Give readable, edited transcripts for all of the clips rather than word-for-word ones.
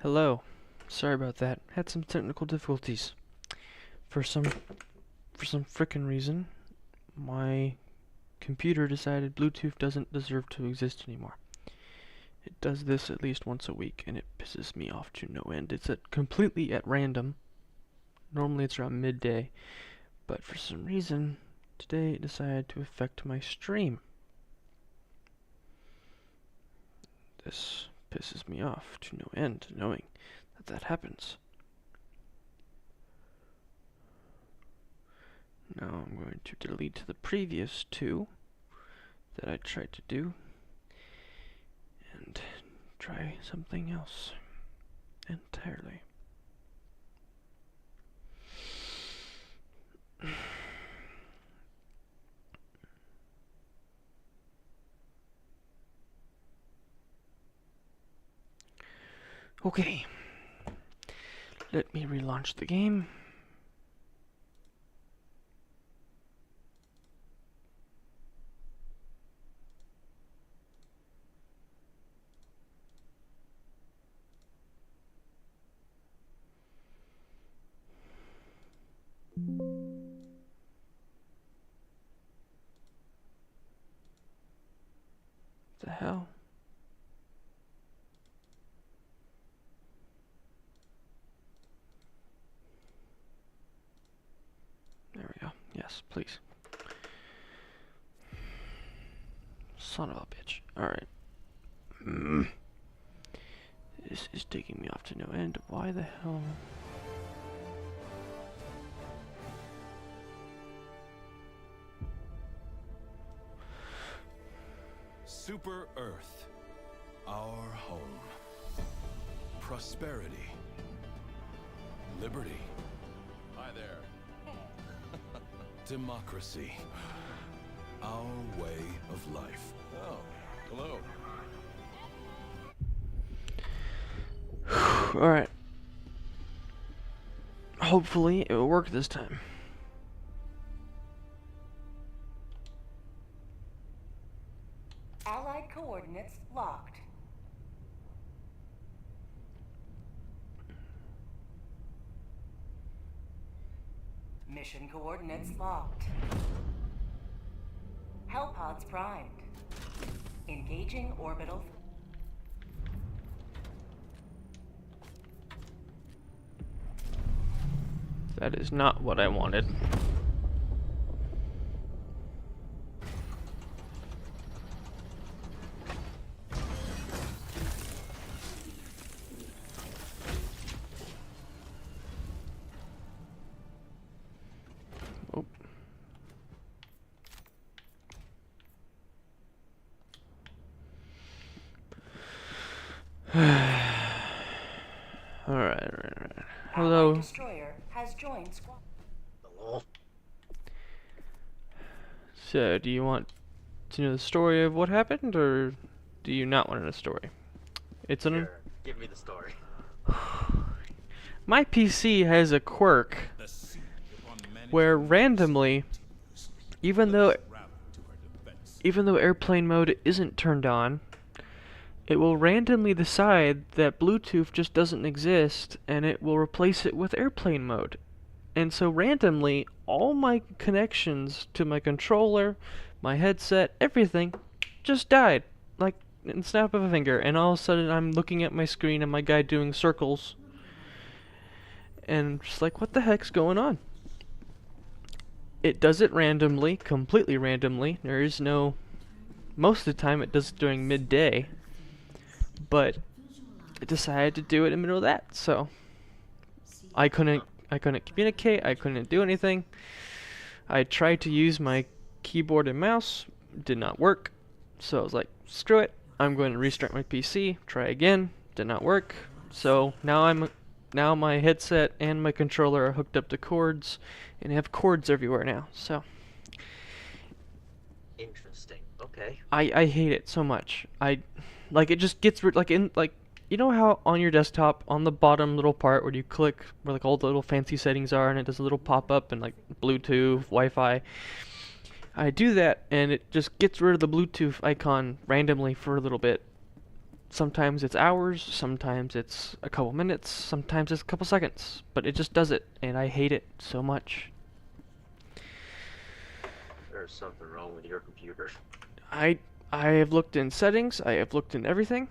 Hello. Sorry about that. Had some technical difficulties. For some frickin' reason, my computer decided Bluetooth doesn't deserve to exist anymore. It does this at least once a week, and it pisses me off to no end. It's completely at random. Normally it's around midday, but for some reason, today it decided to affect my stream. This pisses me off to no end, knowing that happens. Now I'm going to delete the previous two that I tried to do and try something else entirely. Okay, let me relaunch the game. The hell? There we go. Yes, please. Son of a bitch. Alright. This is taking me off to no end. Why the hell? Super Earth, our home. Prosperity. Liberty. Hi there. Democracy. Our way of life. Oh, hello. Alright. Hopefully it will work this time. Allied coordinates locked. Mission coordinates locked. Hellpods primed. Engaging orbital. That is not what I wanted. Oh. Alright. Hello. Allied destroyer has joined squad. So, do you want to know the story of what happened, or do you not want to know the story? It's an. Sure. Give me the story. My PC has a quirk where randomly, even though airplane mode isn't turned on, it will randomly decide that Bluetooth just doesn't exist, and it will replace it with airplane mode. And so randomly, all my connections to my controller, my headset, everything just died. Like, in the snap of a finger. And all of a sudden, I'm looking at my screen and my guy doing circles. And just like, what the heck's going on? It does it randomly, completely randomly. There is no... Most of the time, it does it during midday. But it decided to do it in the middle of that, so... I couldn't communicate, I couldn't do anything. I tried to use my keyboard and mouse, did not work. So I was like, screw it, I'm going to restart my PC, try again, did not work. So now my headset and my controller are hooked up to cords, and I have cords everywhere now, so. Interesting. Okay. I hate it so much. It just gets you know how on your desktop, on the bottom little part where you click, where like all the little fancy settings are, and it does a little pop-up and like Bluetooth, Wi-Fi. I do that, and it just gets rid of the Bluetooth icon randomly for a little bit. Sometimes it's hours, sometimes it's a couple minutes, sometimes it's a couple seconds, but it just does it, and I hate it so much. There's something wrong with your computer. I have looked in settings, I have looked in everything.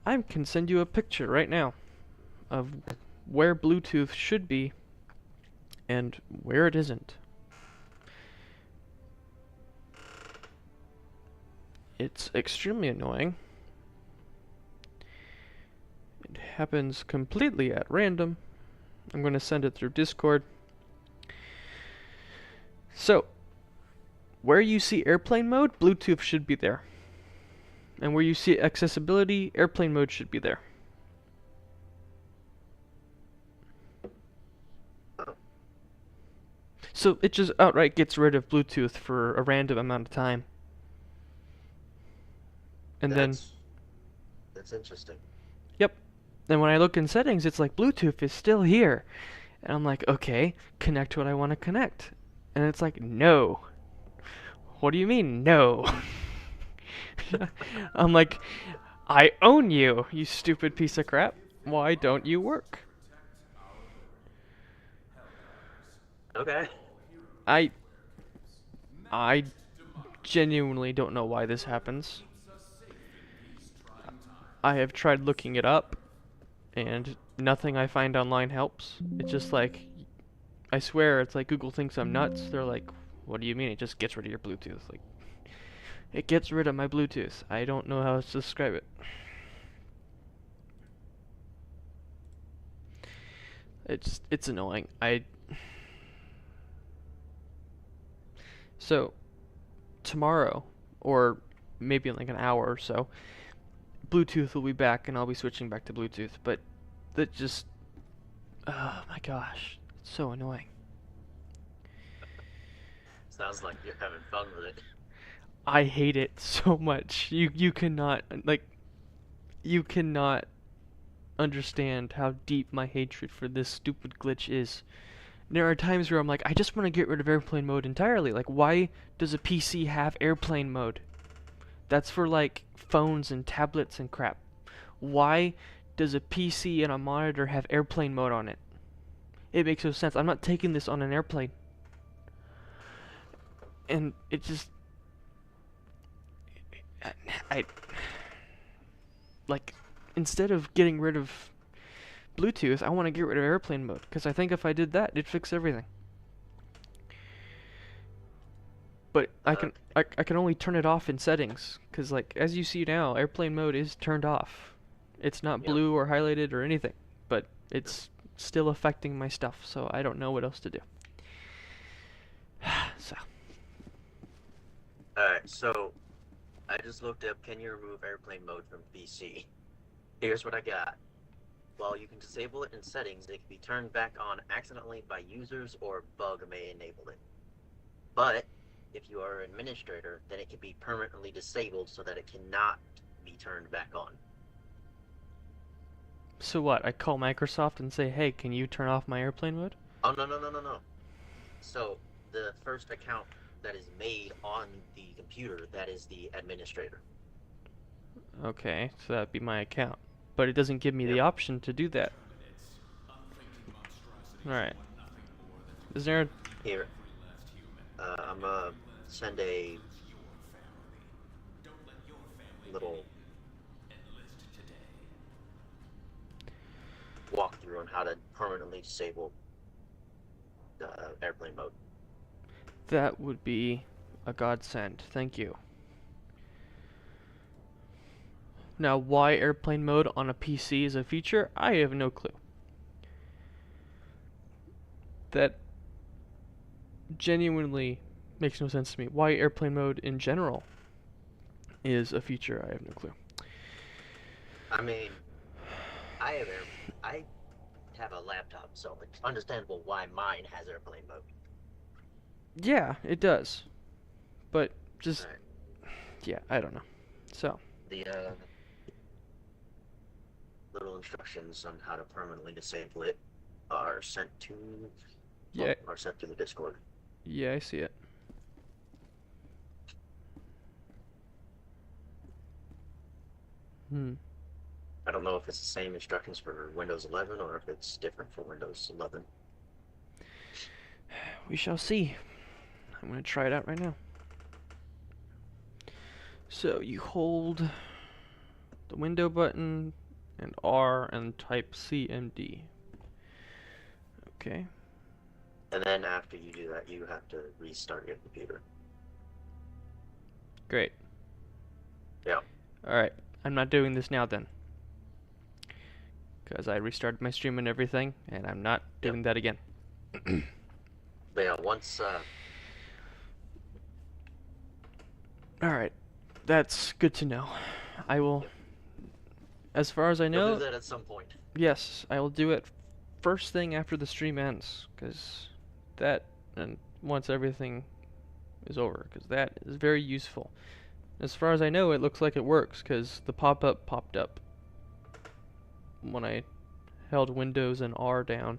I can send you a picture right now of where Bluetooth should be and where it isn't. It's extremely annoying. It happens completely at random. I'm going to send it through Discord. So, where you see airplane mode, Bluetooth should be there. And where you see accessibility, airplane mode should be there. So it just outright gets rid of Bluetooth for a random amount of time. And That's interesting. yep. And when I look in settings, it's like Bluetooth is still here. And I'm like, okay, connect to what I want to connect. And it's like, no. What do you mean, no? I'm like, I own you, you stupid piece of crap. Why don't you work? Okay. I genuinely don't know why this happens. I have tried looking it up, and nothing I find online helps. It's just like, I swear, it's like Google thinks I'm nuts. They're like, what do you mean? It just gets rid of your Bluetooth. Like, it gets rid of my Bluetooth. I don't know how to describe it. It's annoying. So, tomorrow, or maybe in like an hour or so, Bluetooth will be back and I'll be switching back to Bluetooth, but that just, oh my gosh, it's so annoying. Sounds like you're having fun with it. I hate it so much. You cannot, like, you cannot understand how deep my hatred for this stupid glitch is. There are times where I'm like, I just want to get rid of airplane mode entirely. Like, why does a PC have airplane mode? That's for, like, phones and tablets and crap. Why does a PC and a monitor have airplane mode on it? It makes no sense. I'm not taking this on an airplane. And it just... like, instead of getting rid of Bluetooth, I want to get rid of airplane mode, because I think if I did that, it'd fix everything. But I can only turn it off in settings, because, like, as you see now, airplane mode is turned off. It's not blue or highlighted or anything, but it's still affecting my stuff, so I don't know what else to do. So. Alright, so I just looked up, can you remove airplane mode from PC? Here's what I got. While you can disable it in settings, it can be turned back on accidentally by users or bug may enable it. But if you are an administrator, then it can be permanently disabled so that it cannot be turned back on. So what? I call Microsoft and say, hey, can you turn off my airplane mode? Oh, no. So the first account that is made on the computer, that is the administrator. Okay, so that'd be my account. But it doesn't give me the option to do that. Alright. Is there a... Here. I'm gonna send a little walkthrough on how to permanently disable airplane mode. That would be a godsend. Thank you. Now, why airplane mode on a PC is a feature, I have no clue. That genuinely makes no sense to me. Why airplane mode in general is a feature, I have no clue. I mean, I have a laptop, so it's understandable why mine has airplane mode. Yeah, it does. But just, Right. yeah, I don't know. So. The little instructions on how to permanently disable it are sent to are sent to the Discord. Yeah, I see it. Hmm. I don't know if it's the same instructions for Windows 11 or if it's different for Windows 11. We shall see. I'm going to try it out right now. So you hold the window button and R and type CMD. Okay. And then after you do that, you have to restart your computer. Great. Yeah. Alright. I'm not doing this now then. Because I restarted my stream and everything, and I'm not doing that again. But yeah, once Alright. That's good to know. I will... As far as I you'll know... do that at some point. Yes, I will do it first thing after the stream ends. Because that... And once everything is over. Because that is very useful. As far as I know, it looks like it works. Because the pop-up popped up when I held Windows and R down.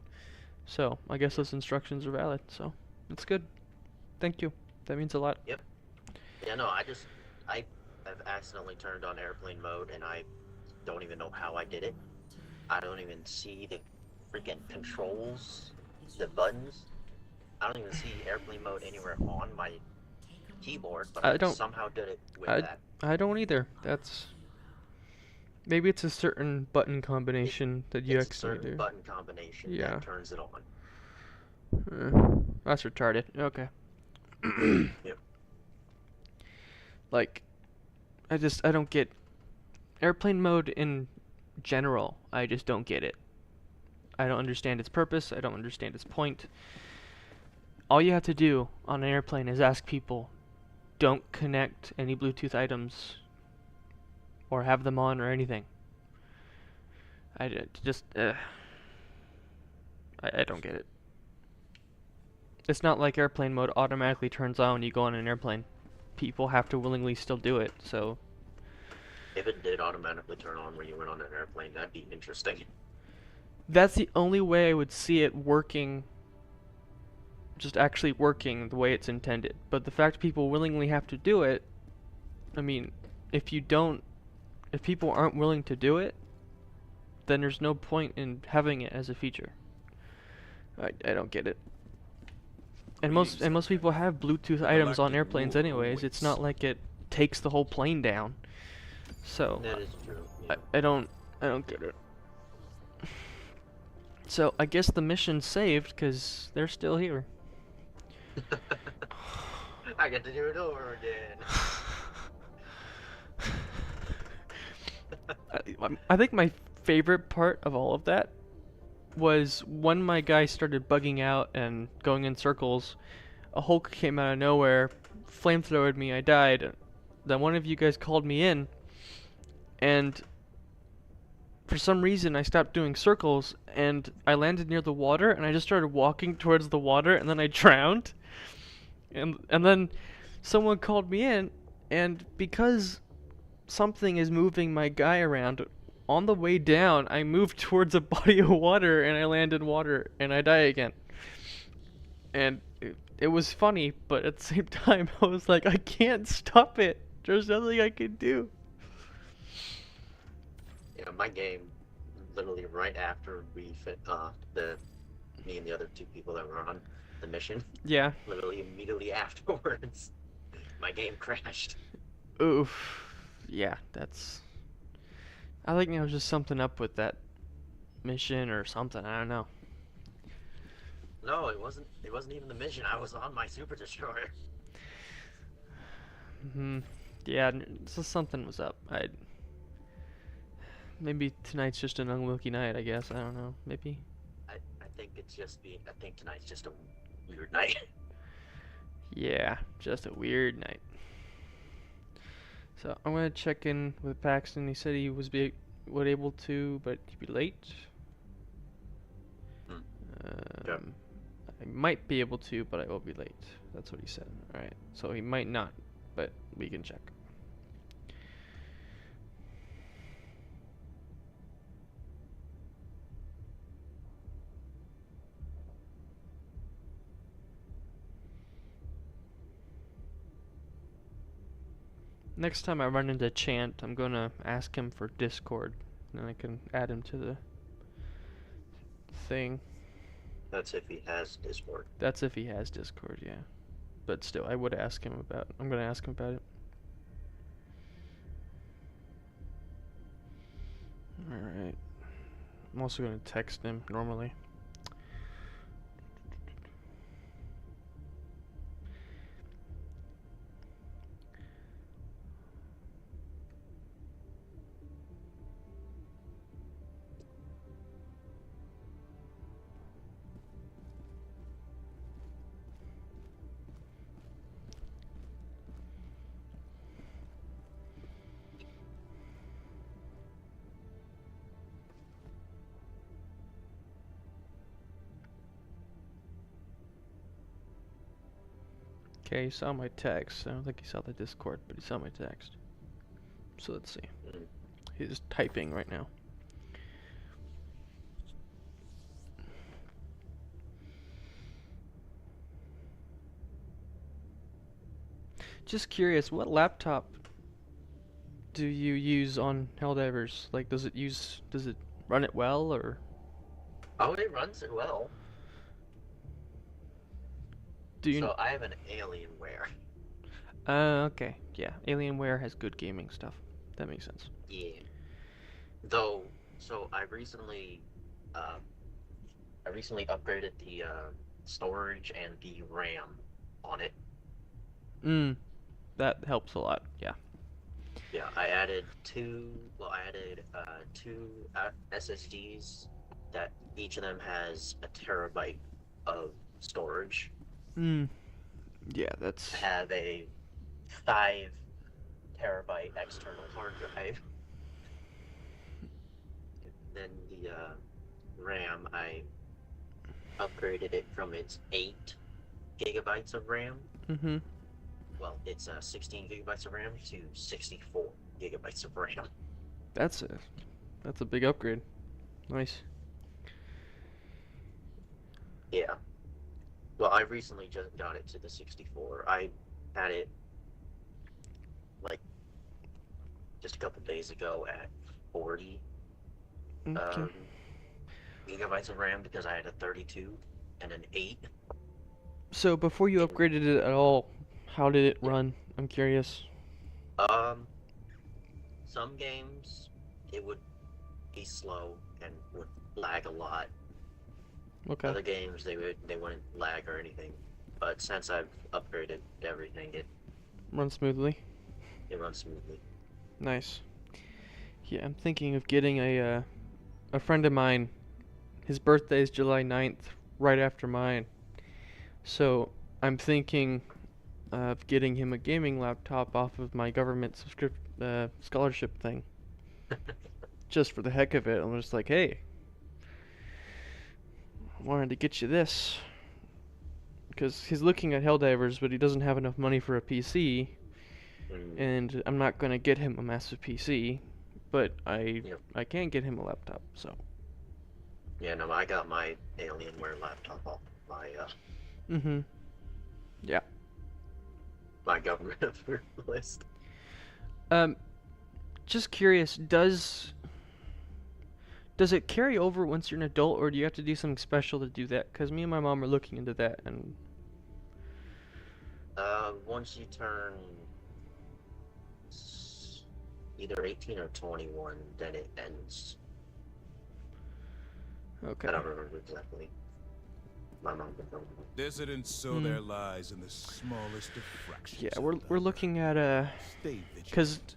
So, I guess those instructions are valid, so that's good. Thank you. That means a lot. Yep. Yeah, no, I have accidentally turned on airplane mode, and I don't even know how I did it. I don't even see the freaking controls, the buttons. I don't even see airplane mode anywhere on my keyboard, but I I don't- somehow did it with I- that. I don't either. That's... Maybe it's a certain button combination that you It's a actually certain do. button combination Yeah. that turns it on. That's retarded. Okay. Yep. Like, I don't get... Airplane mode in general, I just don't get it. I don't understand its purpose, I don't understand its point. All you have to do on an airplane is ask people, don't connect any Bluetooth items or have them on or anything. I don't get it. It's not like airplane mode automatically turns on when you go on an airplane. People have to willingly still do it, so... If it did automatically turn on when you went on an airplane, that'd be interesting. That's the only way I would see it working, just actually working the way it's intended. But the fact people willingly have to do it, I mean, if people aren't willing to do it, then there's no point in having it as a feature. I don't get it. And most people have Bluetooth items on airplanes anyways. It's not like it takes the whole plane down. So That is true. Yeah. I don't get it. So I guess the mission's saved because they're still here. I get to do it over again. I think my favorite part of all of that was when my guy started bugging out and going in circles, a Hulk came out of nowhere, flamethrowered me, I died. Then one of you guys called me in, and for some reason I stopped doing circles, and I landed near the water, and I just started walking towards the water, and then I drowned. And then someone called me in, and because something is moving my guy around, on the way down, I moved towards a body of water, and I land in water, and I die again. And it was funny, but at the same time, I was like, I can't stop it. There's nothing I can do. Yeah, my game, literally right after we me and the other two people that were on the mission, Yeah. literally immediately afterwards, my game crashed. Oof. Yeah, that's... I think there was just something up with that mission or something, I don't know. No, it wasn't even the mission. I was on my super destroyer. Yeah, so something was up. Maybe tonight's just an unlucky night, I guess. I don't know. Maybe. I think tonight's just a weird night. Yeah, just a weird night. So I'm gonna check in with Paxton. He said he was able to, but he'd be late. Yep. I might be able to, but I will be late. That's what he said. Alright, so he might not, but we can check. Next time I run into Chant, I'm gonna ask him for Discord, and then I can add him to the thing. That's if he has Discord. That's if he has Discord, yeah. But still, I would ask him about. I'm gonna ask him about it. All right. I'm also gonna text him normally. Okay, he saw my text. I don't think he saw the Discord, but he saw my text. So let's see. Mm. He's typing right now. Just curious, what laptop do you use on Helldivers? Like, does it run it well, or? Oh, it runs it well. Do you? So I have an Alienware. Okay. Yeah, Alienware has good gaming stuff. That makes sense. Yeah. Though, so I recently upgraded the storage and the RAM on it. That helps a lot. Yeah. Yeah, I added two SSDs that each of them has a terabyte of storage. Yeah, that's. I have a 5 terabyte external hard drive. Then the RAM, I upgraded it from its 8 gigabytes of RAM. Well, it's 16 gigabytes of RAM to 64 gigabytes of RAM. That's a big upgrade. Nice. Yeah. Well, I recently just got it to the 64. I had it like just a couple days ago at 40 Okay. gigabytes of RAM because I had a 32 and an 8. So before you upgraded it at all, how did it run? I'm curious. Some games it would be slow and would lag a lot. Okay. Other games they wouldn't lag or anything. But since I've upgraded everything, it Run smoothly. runs smoothly. Nice. Yeah, I'm thinking of getting a friend of mine. His birthday is July 9th, right after mine. So I'm thinking of getting him a gaming laptop off of my government scholarship thing. Just for the heck of it. I'm just like, hey, I wanted to get you this. Because he's looking at Helldivers, but he doesn't have enough money for a PC. And I'm not going to get him a massive PC. But I can get him a laptop, so. Yeah, no, I got my Alienware laptop off my Yeah. my government approved list. Just curious, does it carry over once you're an adult, or do you have to do something special to do that? Because me and my mom are looking into that, and Once you turn either 18 or 21, then it ends. okay. I don't remember exactly. My mom can tell me. Dissidents sow their lies in the smallest of fractions. Yeah, we're looking at Stay because vigilant.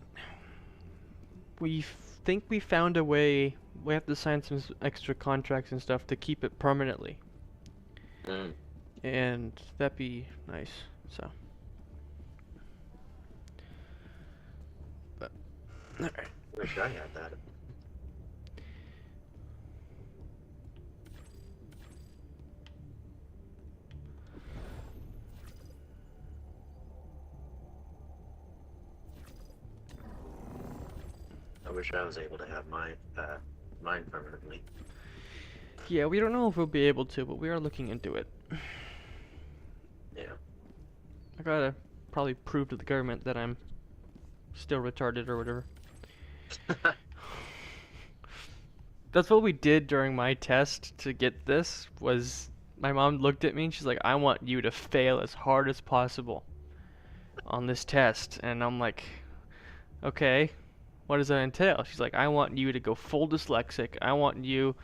we think we found a way. We have to sign some extra contracts and stuff to keep it permanently, and that'd be nice. So, but all right. Wish I had that. I wish I was able to have mine permanently. Yeah, we don't know if we'll be able to, but we are looking into it. Yeah. I gotta probably prove to the government that I'm still retarded or whatever. That's what we did during my test to get this, was my mom looked at me and she's like, I want you to fail as hard as possible on this test. And I'm like, okay, what does that entail? She's like, I want you to go full dyslexic. I want you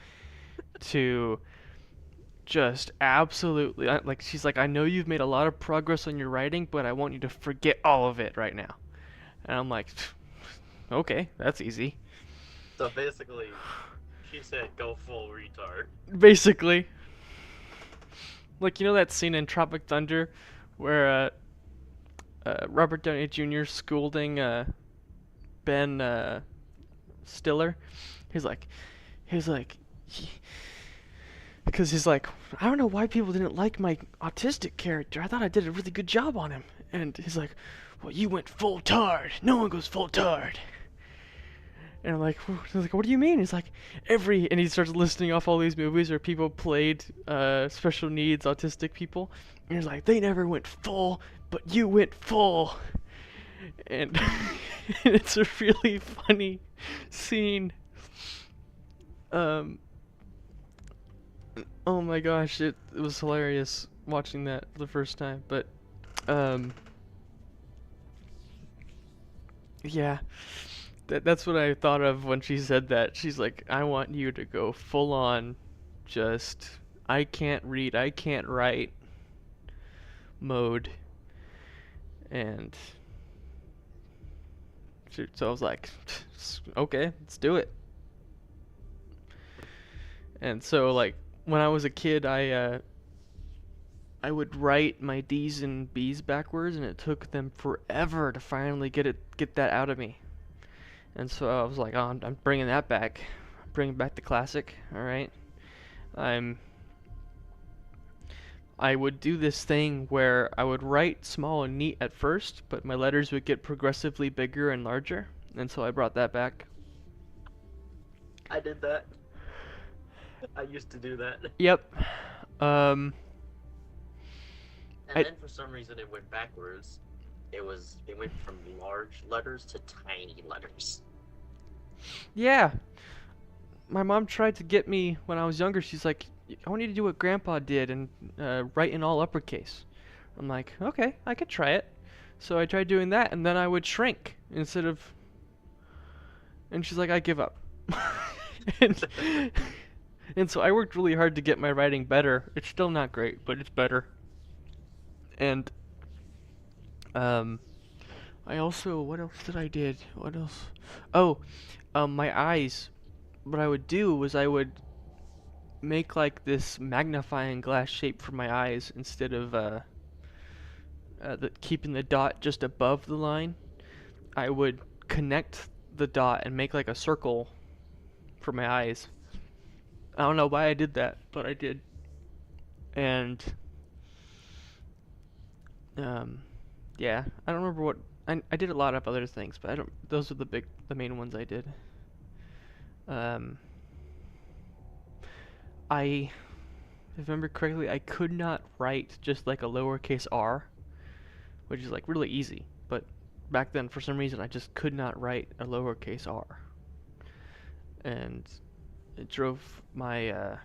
to just absolutely, like, she's like, I know you've made a lot of progress on your writing, but I want you to forget all of it right now. And I'm like, okay, that's easy. So basically, she said go full retard. Basically. Like, you know that scene in Tropic Thunder where Robert Downey Jr. scolding Ben Stiller? He's like, because he's like, I don't know why people didn't like my autistic character. I thought I did a really good job on him. And he's like, well, you went full tard. No one goes full tard. And I'm like, what do you mean? He's like, and he starts listing off all these movies where people played special needs autistic people. And he's like, they never went full, but you went full. And it's a really funny scene. Oh my gosh, it was hilarious watching that the first time. But, yeah. That's what I thought of when she said that. She's like, I want you to go full on, just, I can't read, I can't write mode. And so I was like, okay, let's do it. And so, like, when I was a kid, I would write my D's and B's backwards, and it took them forever to finally get that out of me. And so I was like, oh, I'm bringing that back. I'm bringing back the classic, alright? I would do this thing where I would write small and neat at first, but my letters would get progressively bigger and larger. And so I brought that back. I did that. I used to do that. Yep. And then for some reason it went backwards. It went from large letters to tiny letters. Yeah. My mom tried to get me when I was younger. She's like, I want you to do what Grandpa did and write in all uppercase. I'm like, okay, I could try it. So I tried doing that, and then I would shrink instead of... And she's like, I give up. And so I worked really hard to get my writing better. It's still not great, but it's better. And I also, what else did I did? What else? Oh, my eyes. What I would do was I would make like this magnifying glass shape for my eyes instead of keeping the dot just above the line. I would connect the dot and make like a circle for my eyes. I don't know why I did that, but I did. And yeah, I don't remember what I did a lot of other things, but I don't. Those are the main ones I did. I, if I remember correctly, I could not write just like a lowercase r, which is like really easy. But back then, for some reason, I just could not write a lowercase r, and it drove my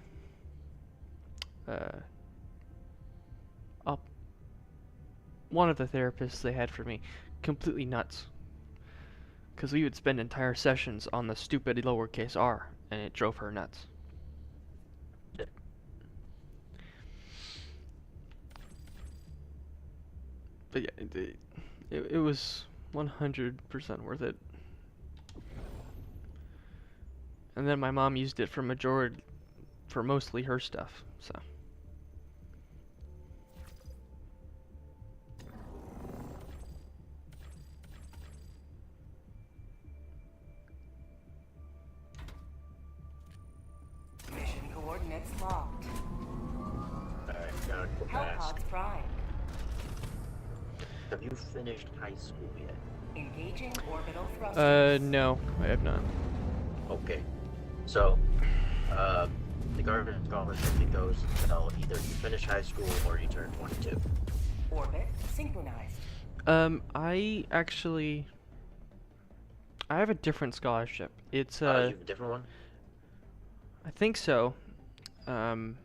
one of the therapists they had for me completely nuts, because we would spend entire sessions on the stupid lowercase r, and it drove her nuts. But yeah, it was 100% worth it. And then my mom used it for mostly her stuff, so. Mission coordinates locked. Alright, gotta go fast. Hellpods primed. Have you finished high school yet? Engaging orbital thrusters. No, I have not. Okay. So, the Guardian Scholarship goes until either you finish high school or you turn 22. Orbit synchronized. I actually I have a different scholarship. It's You have a different one? I think so. Um,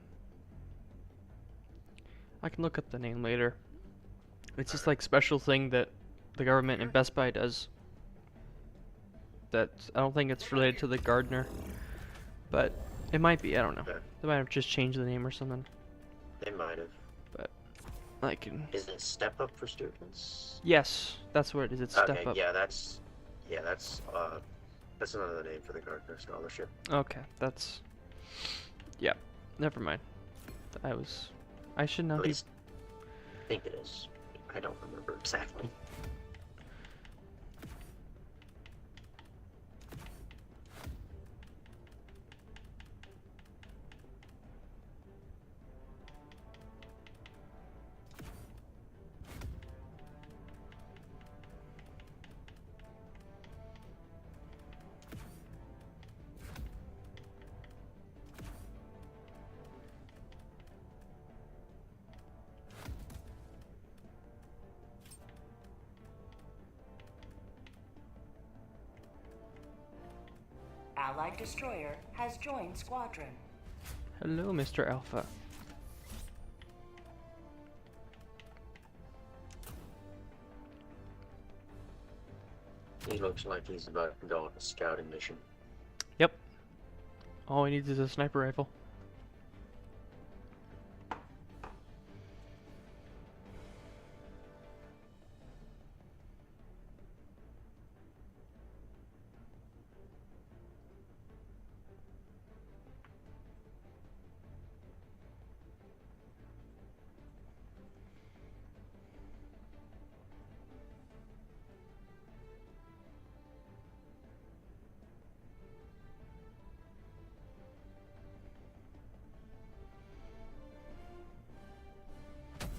I can look up the name later. It's just like special thing that the government and Best Buy does. That I don't think it's related to the gardener, but it might be. I don't know. Okay. They might have just changed the name or something. They might have. But I can. Is it Step Up for students? Yes, that's what it is. It's Okay, Step Up. yeah, that's another name for the Gardner Scholarship. Okay, that's. Yeah, never mind. I should not At be. least, I think it is. I don't remember exactly. Allied destroyer has joined squadron. Hello, Mr. Alpha. He looks like he's about to go on a scouting mission. Yep. All he needs is a sniper rifle.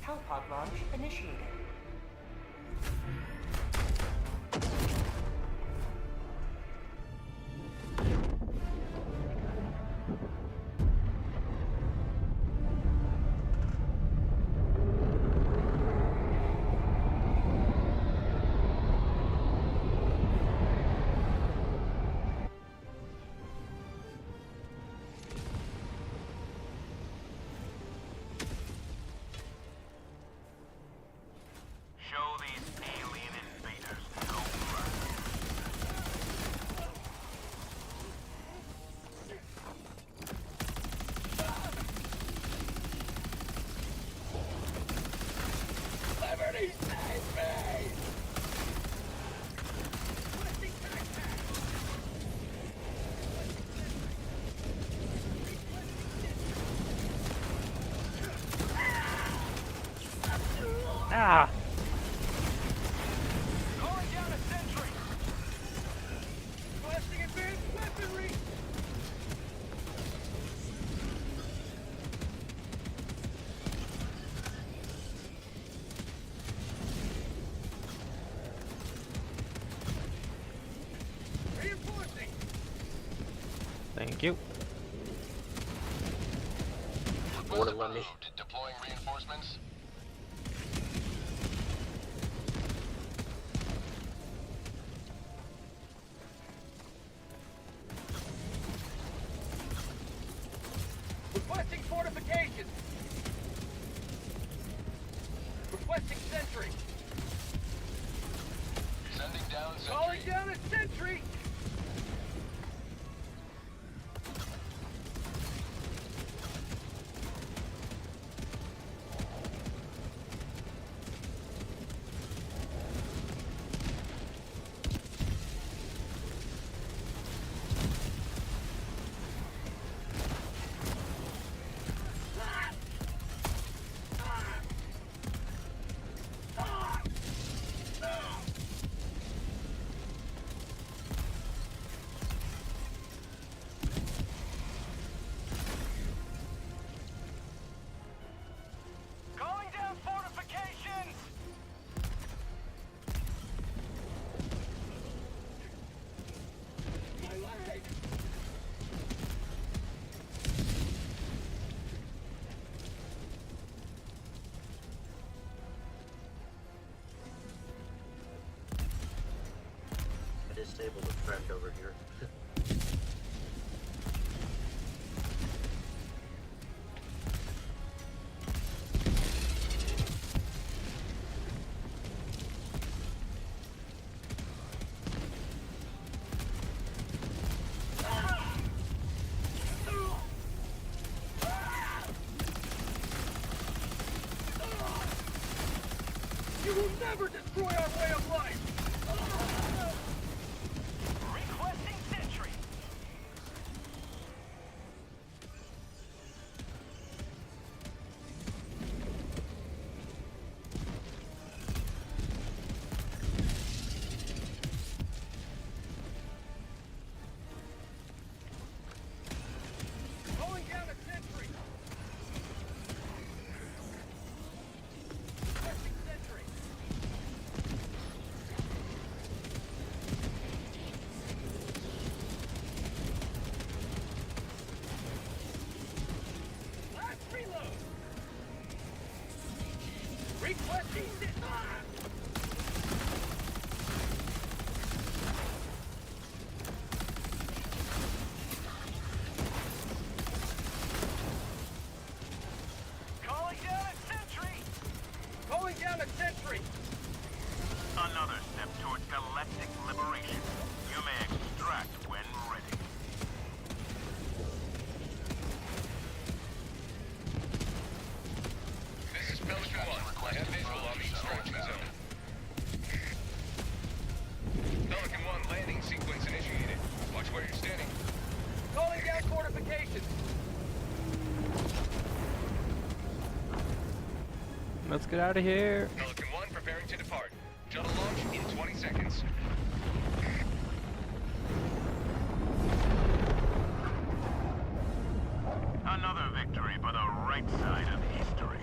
Hellpod launch initiated. Show these alien invaders no mercy. Liberty save me! Ah! Calling down a sentry! Requesting advanced weaponry! Reinforcing! Thank you. Order let me. Deploying reinforcements. Requesting fortifications. Requesting sentry. Sending down sentry. Calling down a sentry. disable the friend over here. You will never destroy our way of life! Requesting sentry. Calling down a sentry! Requesting sentry! Last reload! Requesting Calling down a sentry. Calling down a sentry! Another step towards galactic liberation. You may extract when ready. This is Pelican 1. I have visual on the extraction zone. Pelican 1, landing sequence initiated. Watch where you're standing. Calling down fortifications! Let's get out of here. Pelican 1 preparing to depart. Shuttle launch in 20 seconds. Another victory for the right side of history.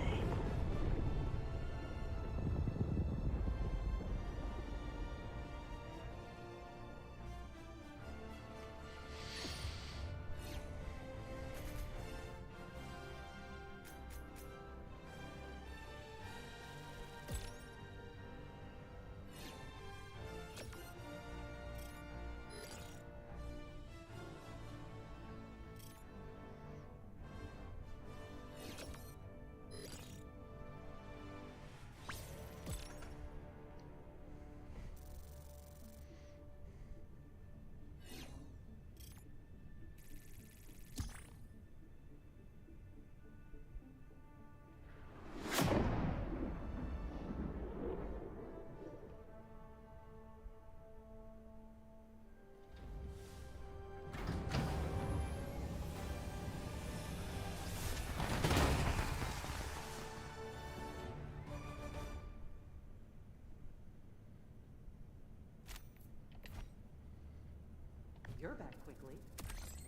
You're back quickly.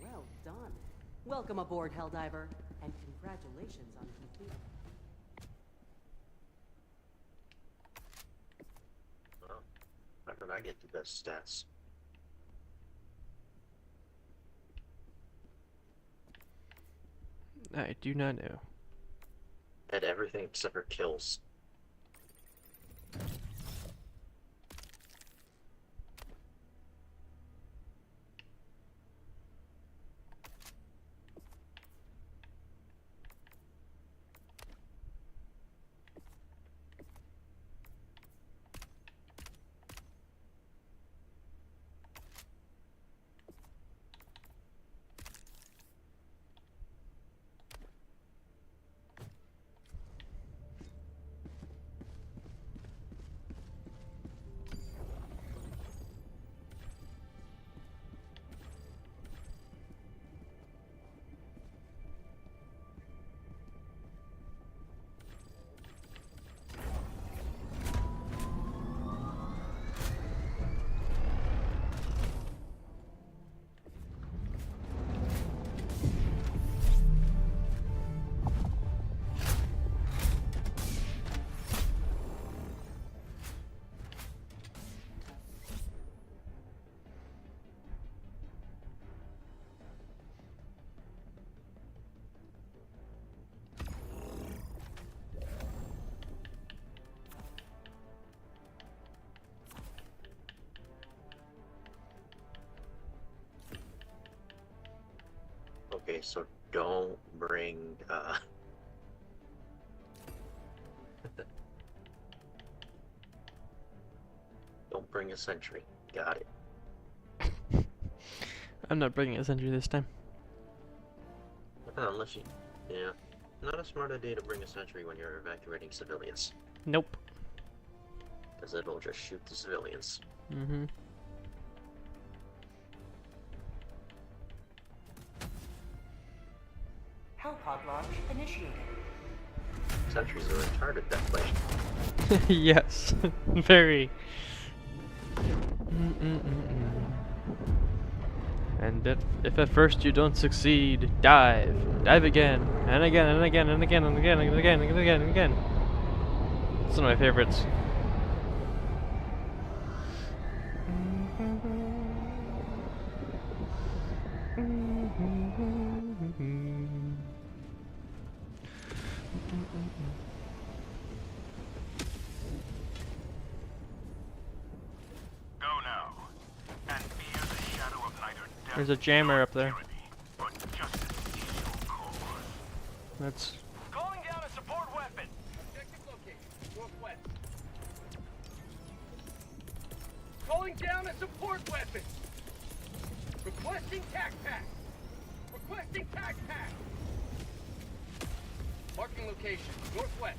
Well done. Welcome aboard, Helldiver, and congratulations on completing. Well, how did I get the best stats? I do not know. Had everything except for kills. Okay, so don't bring, don't bring a sentry. Got it. I'm not bringing a sentry this time. Unless you... Yeah. Not a smart idea to bring a sentry when you're evacuating civilians. Nope. Because it'll just shoot the civilians. Mm-hmm. Hellpod launch initiated. Sentries are retarded that way. Yes. Very. Mm-mm-mm-mm. And if at first you don't succeed, dive. Dive again. And again, and again, and again, and again, and again, and again, and again. It's one of my favorites. Go now. And fear the shadow of night or death. There's a jammer up there. But justice is your cause. That's Calling down a support weapon. Objective location, northwest. Calling down a support weapon. Requesting tac pack. Requesting tac pack. Marking location, northwest.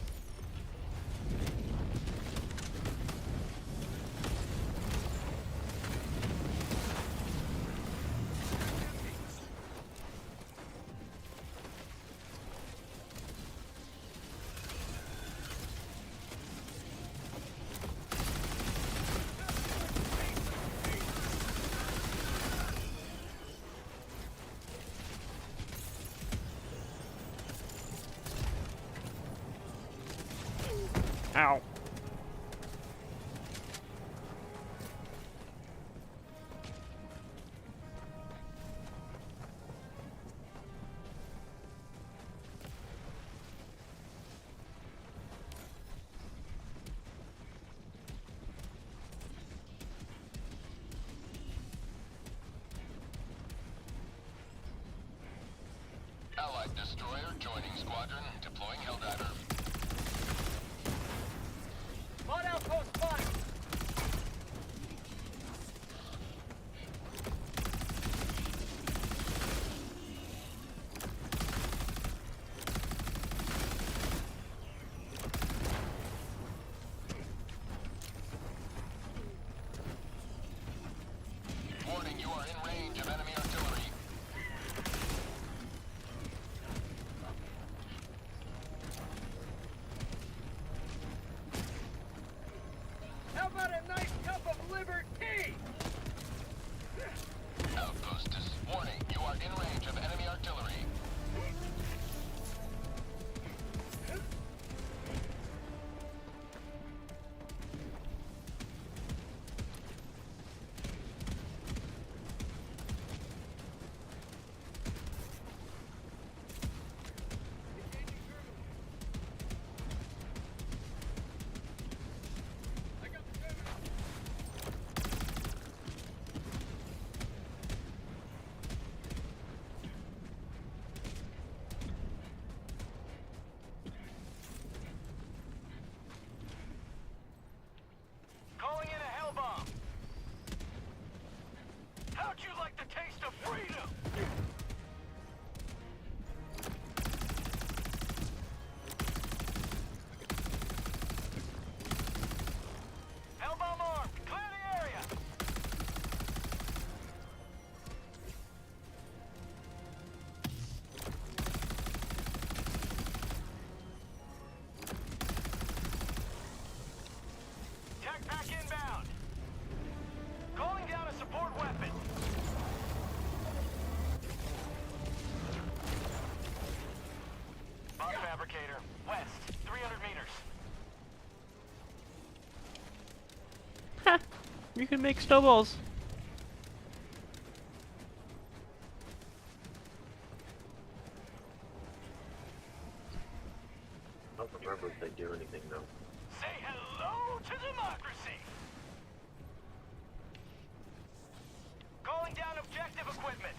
ow. Allied destroyer joining squadron, deploying helldiver. Mod outpost spotted. Warning, you are in range of enemy artillery. How about a nice cup of liberty? Outpost is warning, you are in range of enemy artillery. I got the terminal. Calling in a hell bomb. How'd you like the taste of freedom? Hell bomb armed. Clear the area. Tac pack inbound. Calling down a support weapon. Bomb fabricator, west, 300 meters. Ha! You can make snowballs. I don't remember if they do anything though. Say hello to democracy. Calling down objective equipment.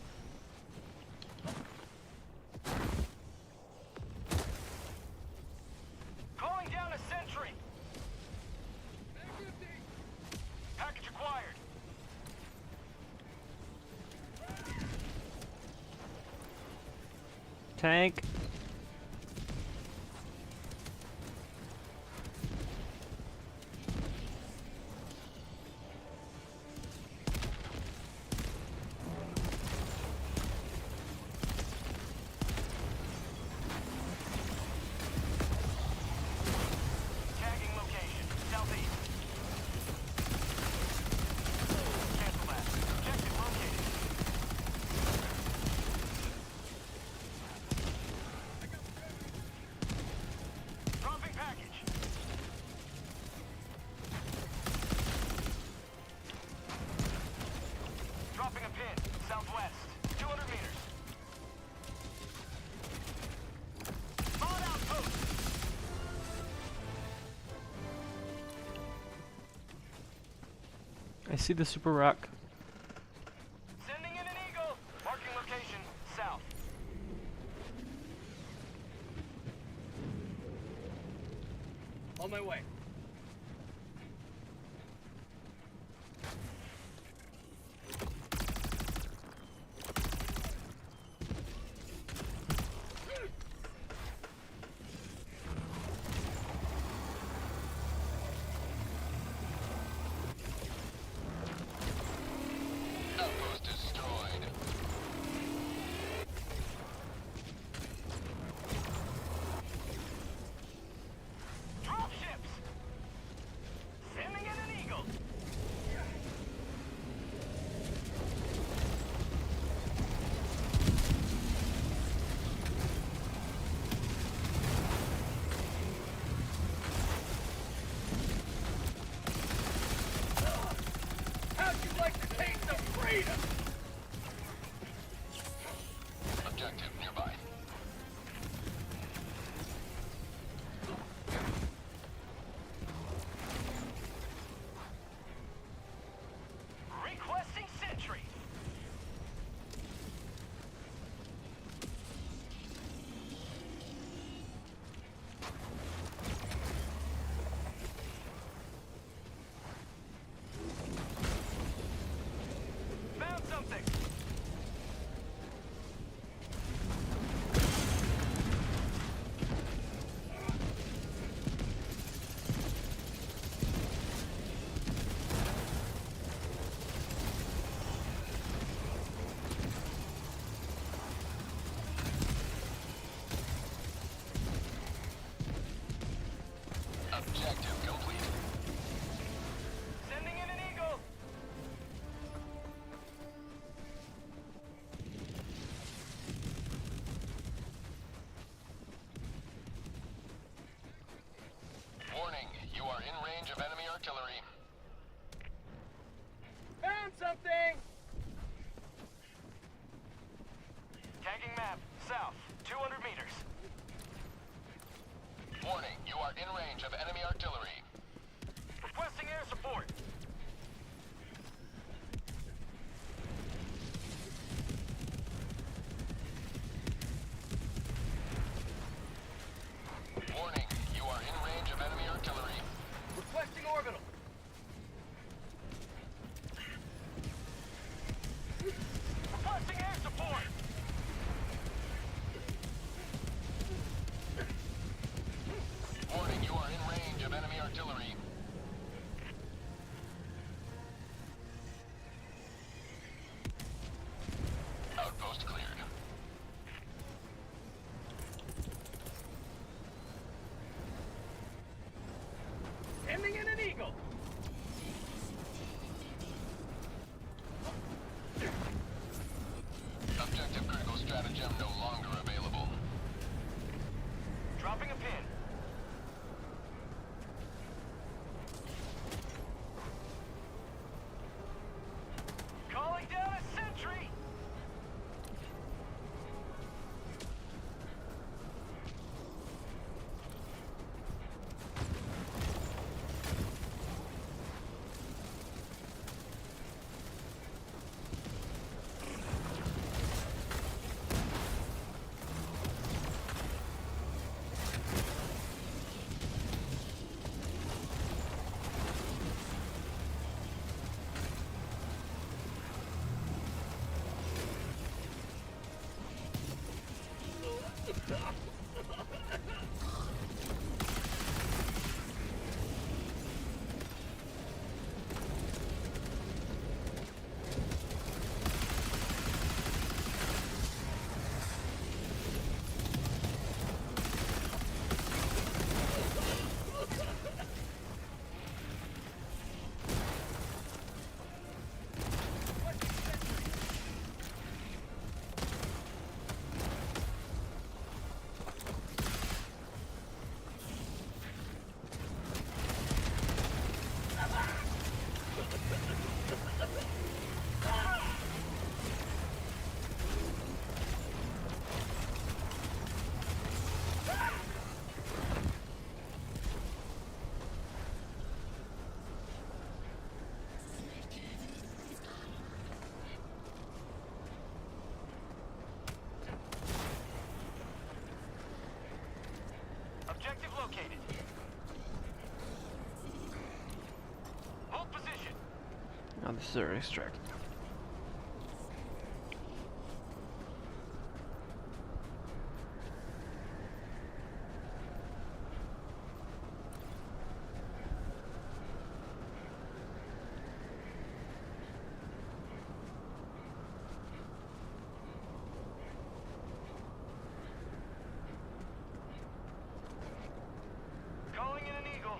Tank. Tagging location. Southeast. Cancel that. Objective located. Dropping package. Dropping a pin. Southwest. 200 meters. Spawn outpost. I see the super rock. Sending in an eagle. Marking location. South. On my way. Outpost destroyed. Drop ships. Sending in an eagle. How'd you like to taste of freedom? Objective nearby. Requesting sentry. Found something. Objective complete. Sending in an eagle. Warning, you are in range of enemy artillery. Found something! Tagging map. South. 200 meters. Warning, you are in range of enemy artillery. Requesting air support. Warning, you are in range of enemy artillery. Requesting orbital. Requesting air support. Warning, you are in range of enemy artillery. Outpost cleared. Sending in an eagle. They're extracted. Calling in an eagle.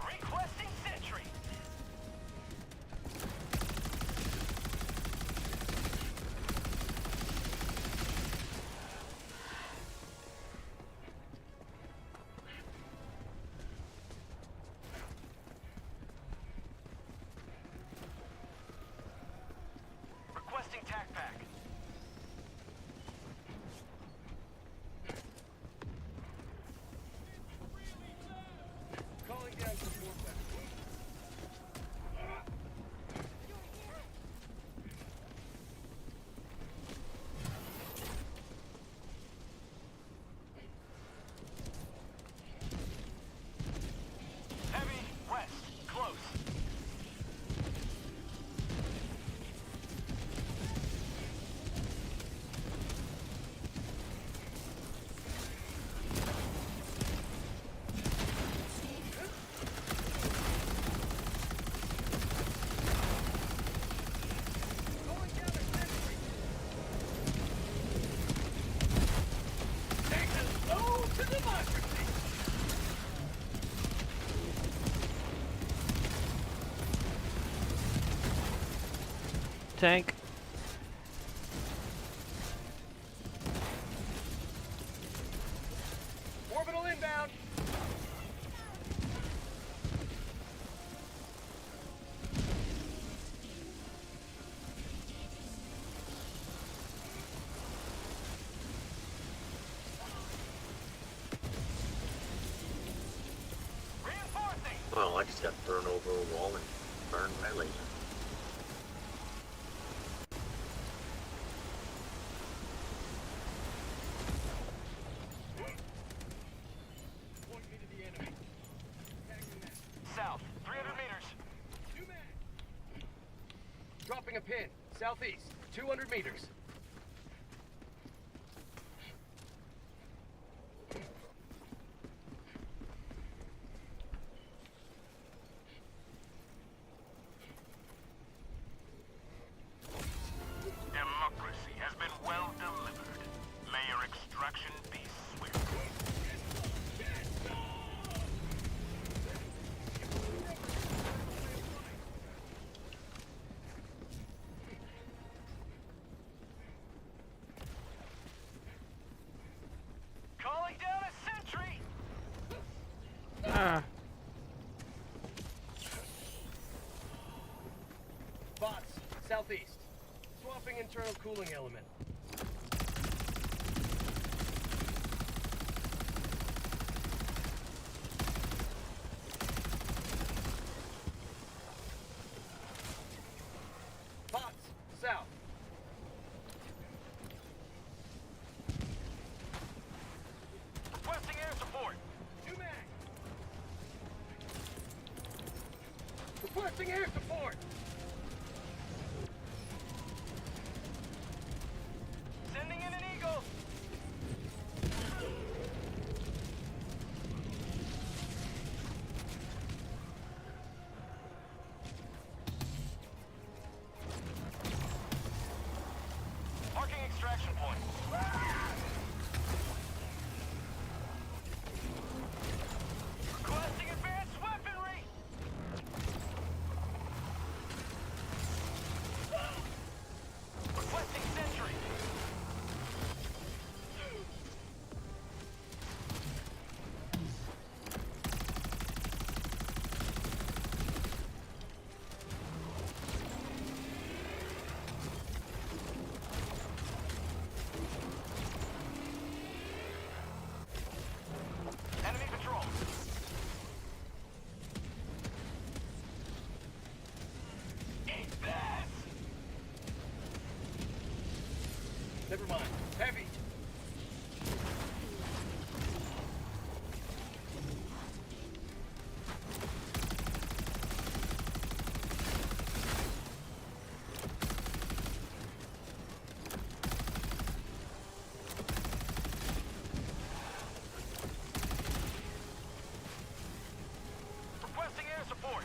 Requesting sentry. Requesting tac pack. Calling down support weapon. Heavy, west, close. Calling down a sentry. Take us slow to democracy. Tank. Orbital inbound. Reinforcing. Well, I just got thrown over a wall and burned by laser. Point me to the enemy. Tagging that. South, 300 meters. New mag. Dropping a pin. Southeast. 200 meters. Democracy has been well delivered. May your extraction be swift. Calling down a sentry. Ah. Bots. Southeast. Swapping internal cooling element. Bots. South. Requesting air support. New mag. Requesting air support. Sending in an eagle. Marking extraction point. Requesting advanced weaponry. Heavy. Requesting air support.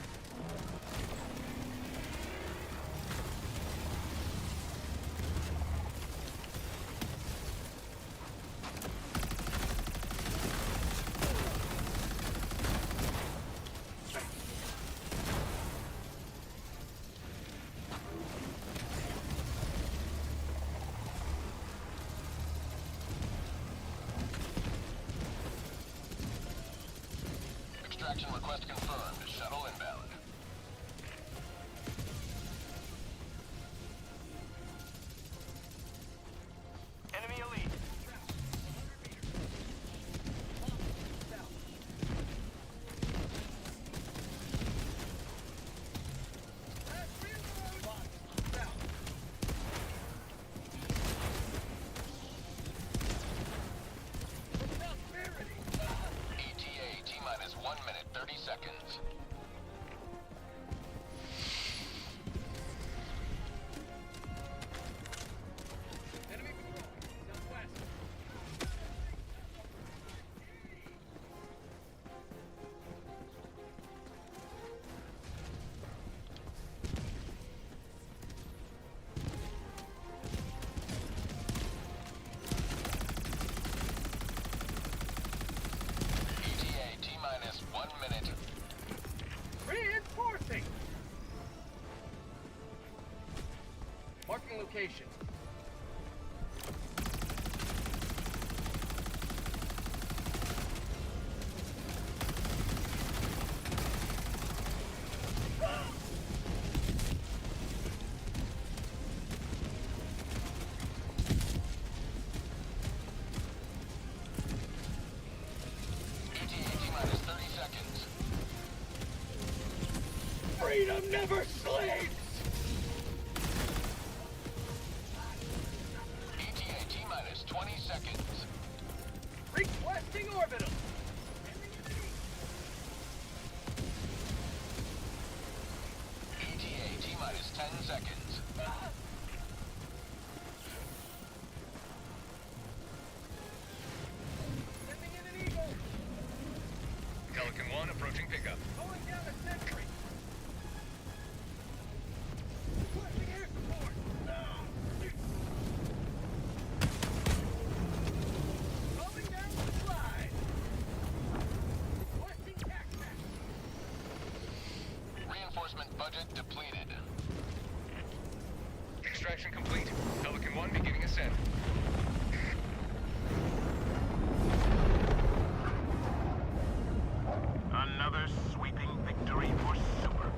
Extraction request confirmed. Shuttle inbound. Enemy elite. ETA T-minus 1 minute 30 seconds. Enemy patrol. Southwest. ETA T-minus 1 minute. Reinforcing. Marking location. ETA T-minus 30 seconds. Freedom never sleeps. ETA T-minus 20 seconds. Requesting orbital. ETA T-minus 10 seconds. Sending in an eagle. Pelican 1 approaching pickup. Going down a sentry. Requesting air support. Going down the slide. Requesting tac-tac. Reinforcement budget depleted. Extraction complete. Pelican 1 beginning ascent. Another sweeping victory for Super Earth.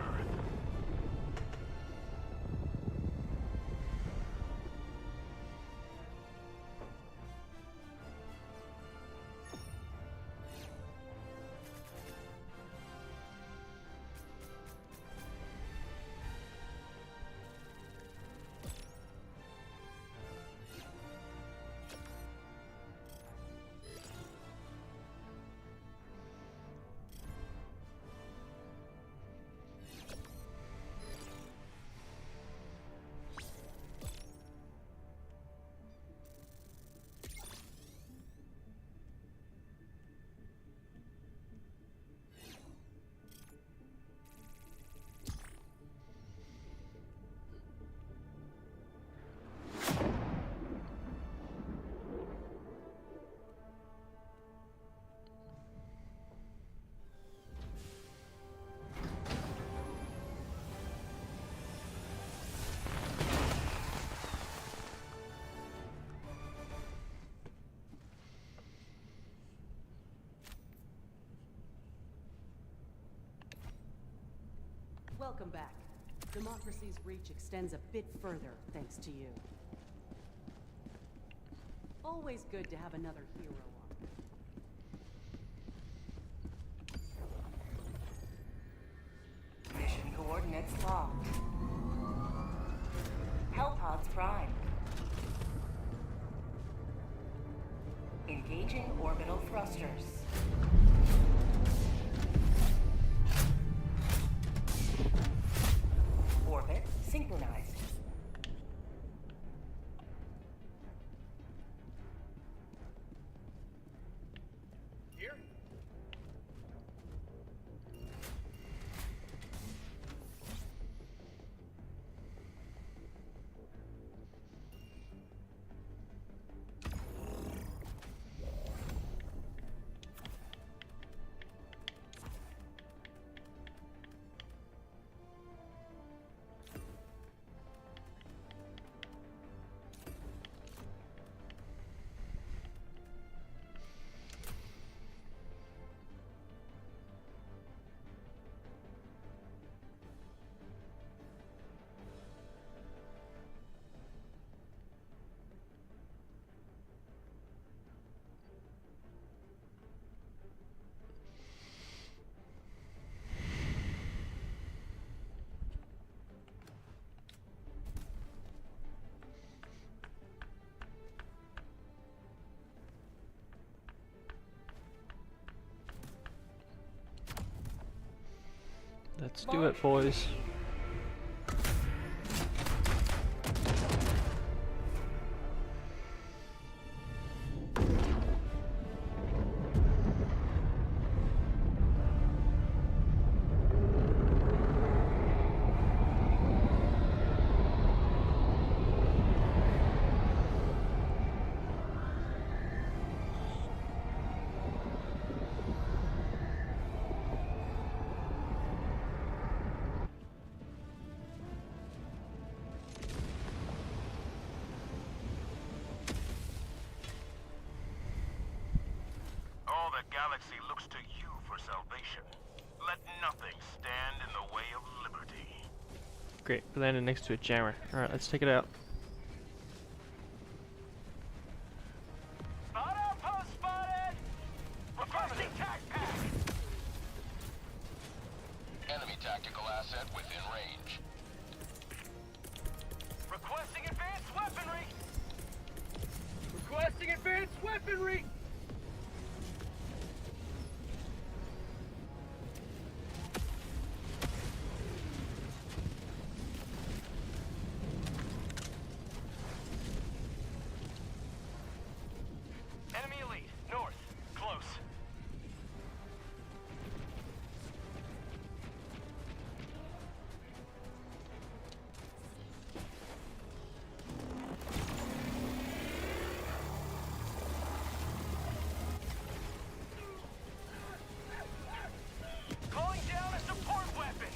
Welcome back. Democracy's reach extends a bit further thanks to you. Always good to have another hero on. Mission coordinates locked. Hellpods prime. Engaging orbital thrusters. Orbit synchronized. Here? Let's do it, boys. All the galaxy looks to you for salvation. Let nothing stand in the way of liberty. Great, we landed next to a jammer. Alright, let's take it out. Spot outpost spotted! Requesting tac pack! Enemy tactical asset within range. Requesting advanced weaponry! Requesting advanced weaponry! Enemy elite, north, close. Calling down a support weapon.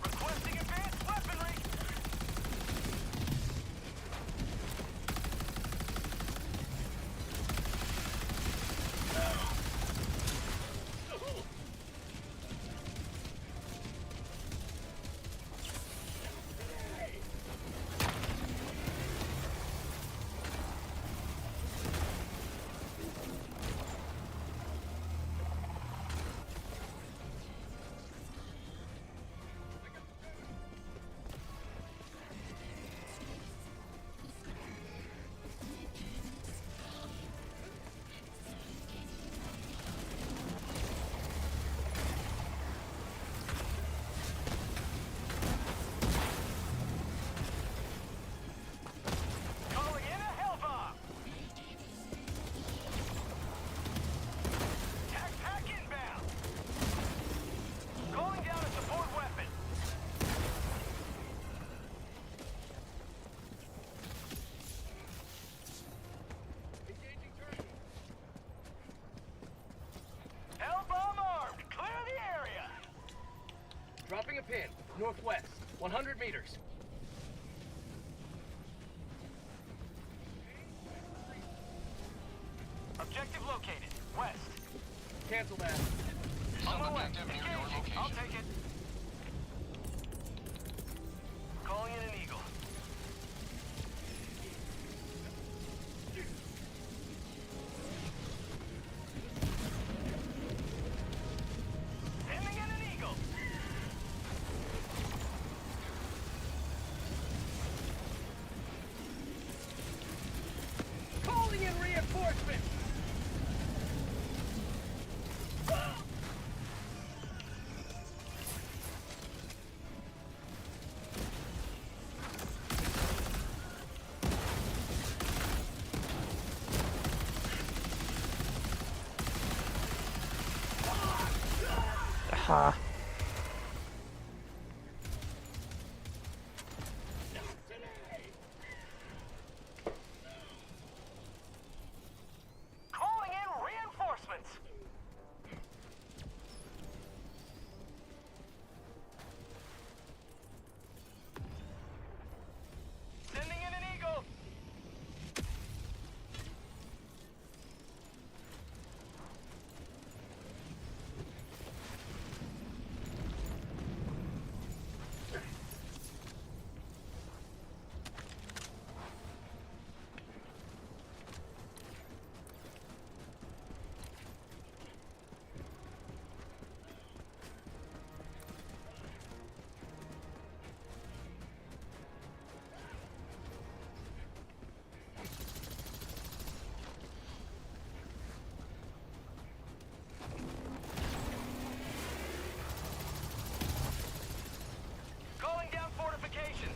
Requesting advanced weaponry. Calling in a hell bomb. Tac pack inbound. Calling down a support weapon. Engaging turret. Hell bomb armed. Clear the area. Dropping a pin. Northwest. 100 meters. Objective located. West. Cancel that. On my way. Objective near your Engaging. location. I'll take it. Calling in an eagle. Sending in an eagle. Ha. Calling in reinforcements. Sending in an eagle. Calling down fortifications.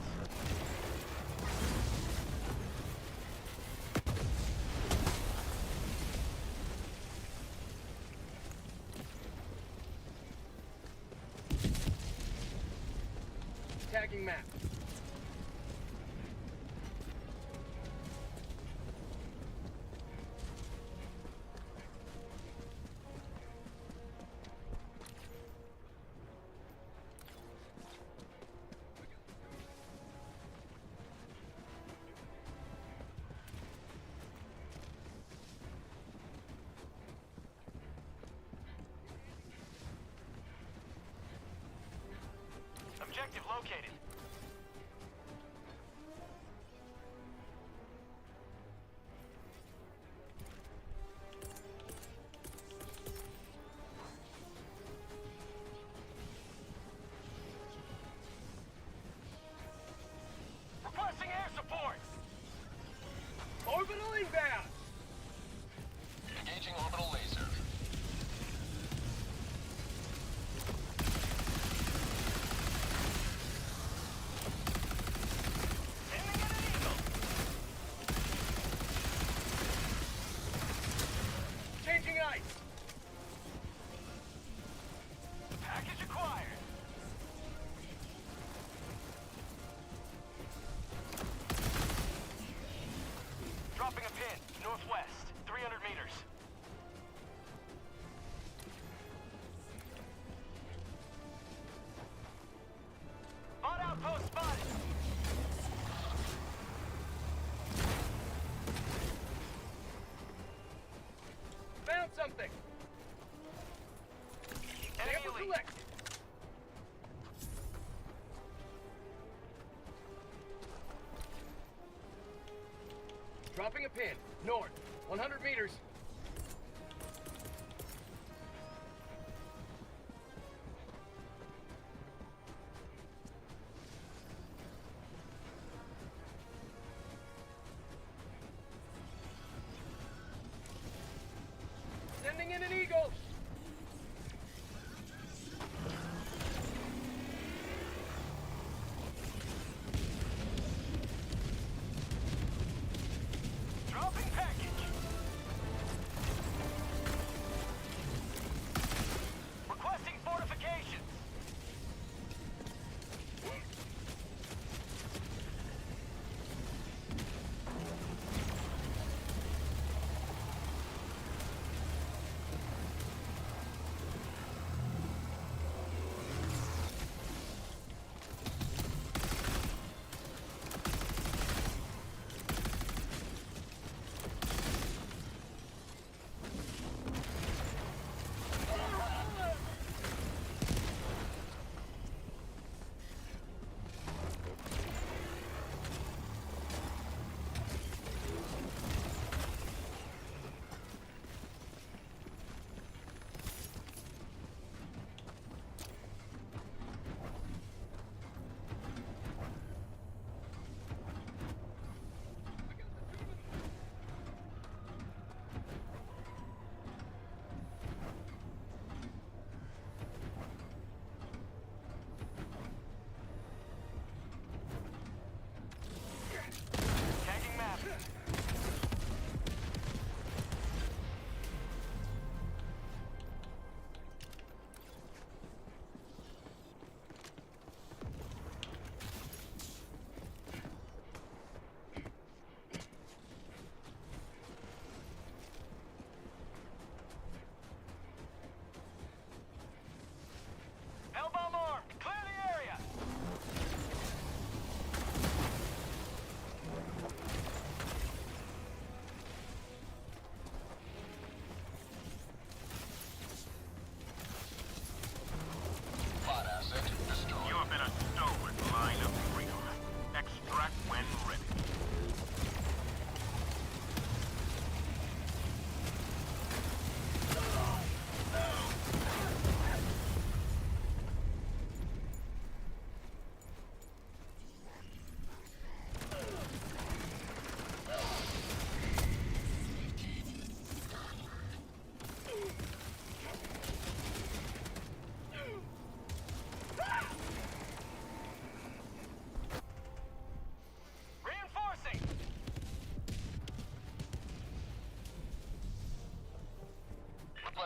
Tagging map. Objective located. Requesting air support. Orbital inbound. Engaging orbital laser. Sending in an eagle. Changing ice. Package acquired. Dropping a pin, northwest, 300 meters. On outpost spotted. Found something. Enemy Sample elite. selected. Dropping a pin. North. 100 meters. Sending in an eagle. Dropping package.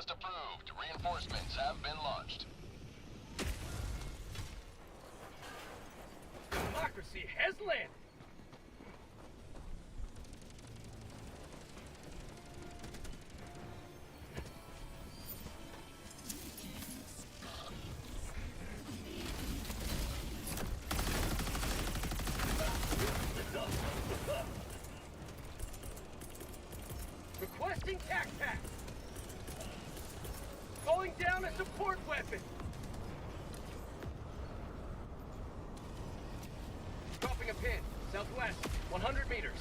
Request approved. Reinforcements have been launched. Democracy has landed. Requesting tac pack. Calling down a support weapon. Dropping a pin. Southwest. 100 meters.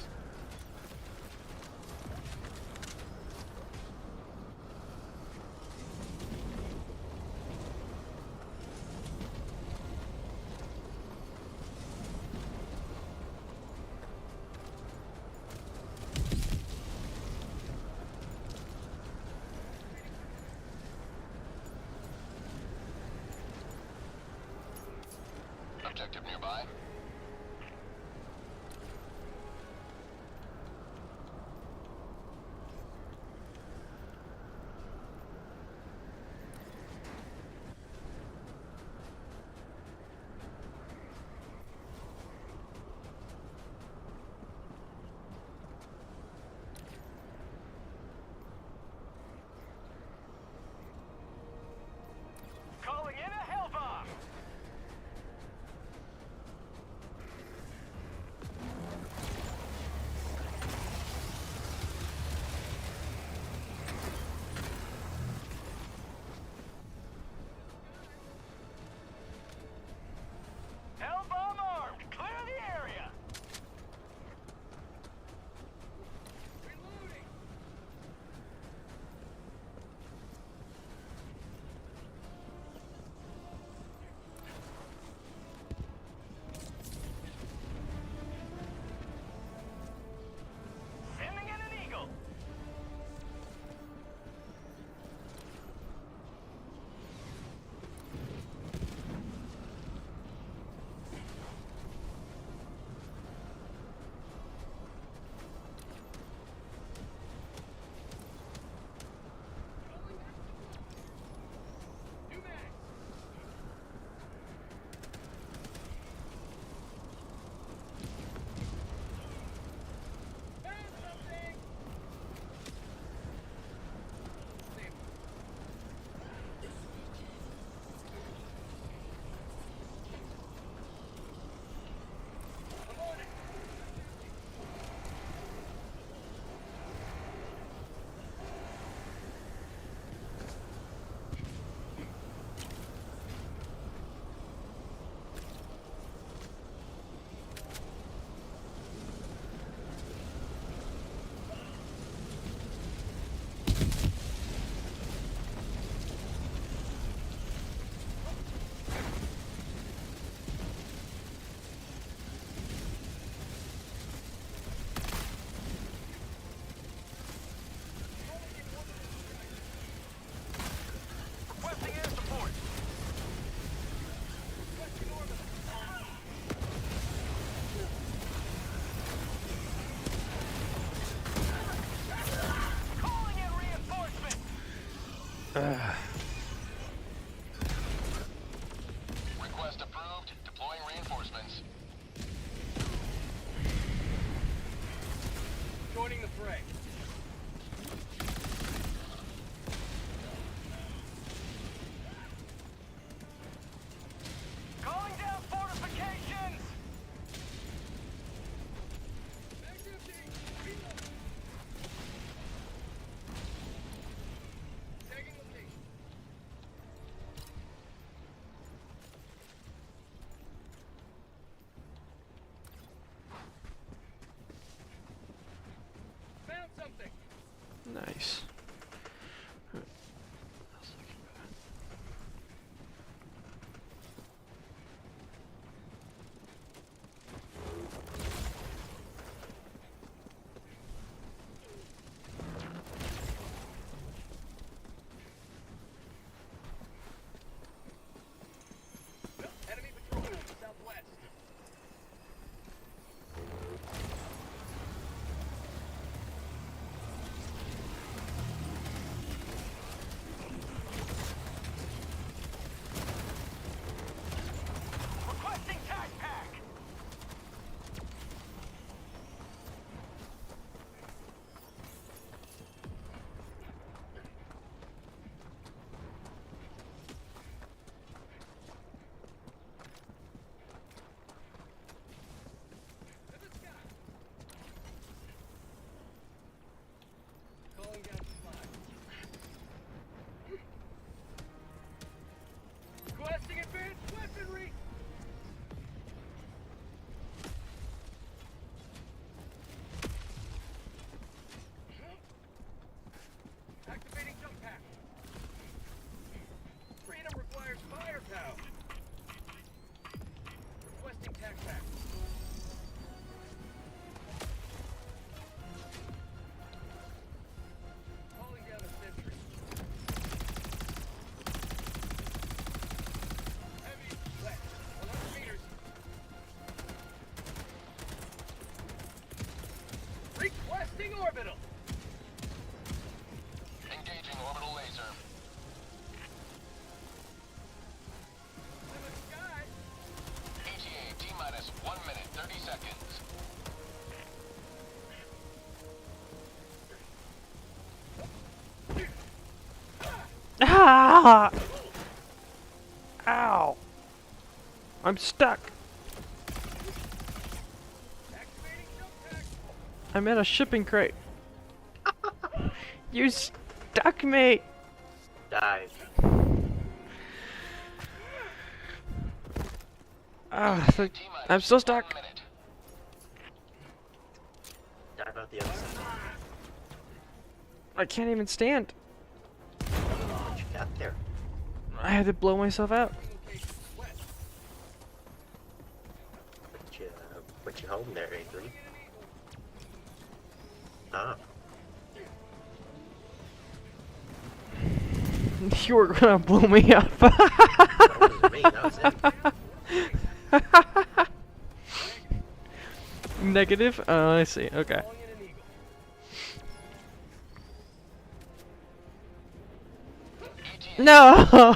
Objective nearby. Calling in a hell bomb. Hell bomb armed. Clear the area. Reloading. Sending in an eagle. New max. Found something. Save. I'm on it. Requesting air support. Requesting orbit. Calling in reinforcements. Request approved. Deploying reinforcements. Joining the fray. Calling down fortifications. Tagging location. Found something. Nice. Enemy patrol southwest. Ah! Ow! I'm stuck. I'm in a shipping crate. You stuck me. Dive. Ah, I'm still stuck. Dive out the other side. I can't even stand. What you got there? I had to blow myself out. What you holding there, A3? Ah. You were gonna blow me up. That wasn't me, that was him. Negative? Oh, I see. Okay. No!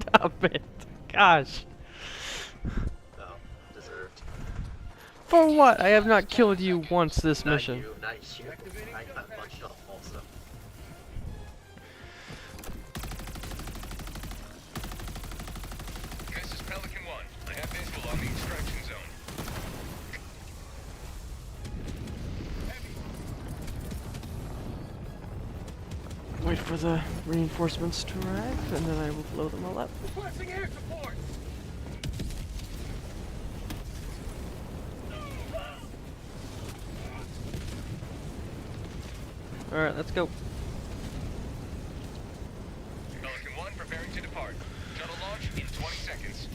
Stop it. Gosh. Oh, deserved. For what? I have not killed you once this Not mission. you, not you. I got punched off also. This is Pelican 1. I have visual on the extraction zone. Wait for the reinforcements to arrive, and then I will blow them all up. Requesting air support! Alright, let's go. Pelican 1 preparing to depart. Shuttle launch in 20 seconds.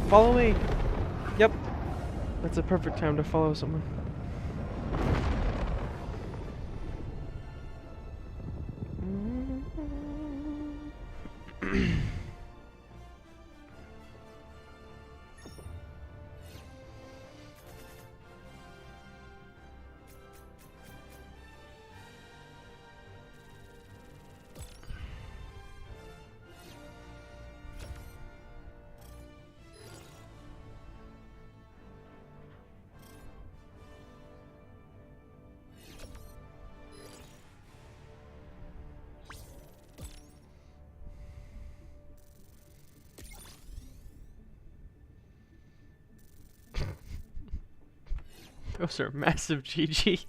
Follow me! Yep. That's a perfect time to follow someone. Those are massive GGs.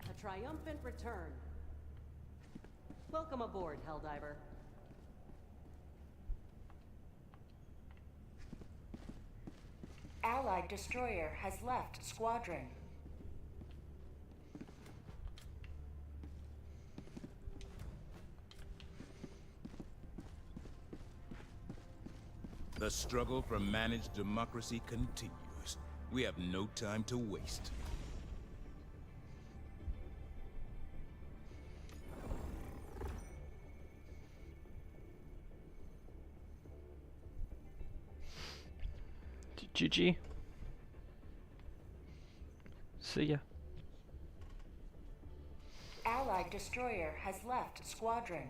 A triumphant return. Welcome aboard, Helldiver. Allied destroyer has left squadron. The struggle for managed democracy continues. We have no time to waste. GG. See ya. Allied destroyer has left squadron.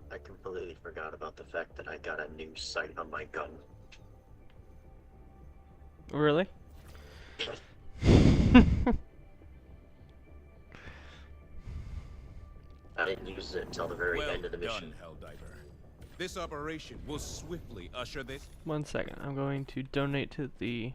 I completely forgot about the fact that I got a new sight on my gun. Really? I didn't use it until the very Well end of the mission. done, Helldiver. This operation will swiftly usher this. 1 second. I'm going to donate to the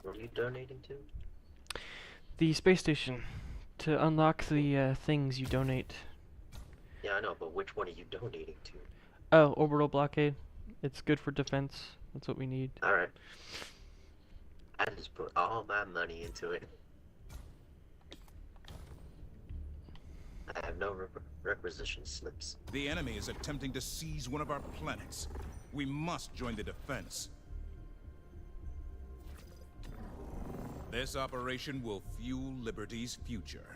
What are you donating to? space station to unlock the things you donate. Yeah, I know, but which one are you donating to? Oh, orbital blockade. It's good for defense. That's what we need. Alright. I just put all my money into it. I have no requisition slips. The enemy is attempting to seize one of our planets. We must join the defense. This operation will fuel Liberty's future.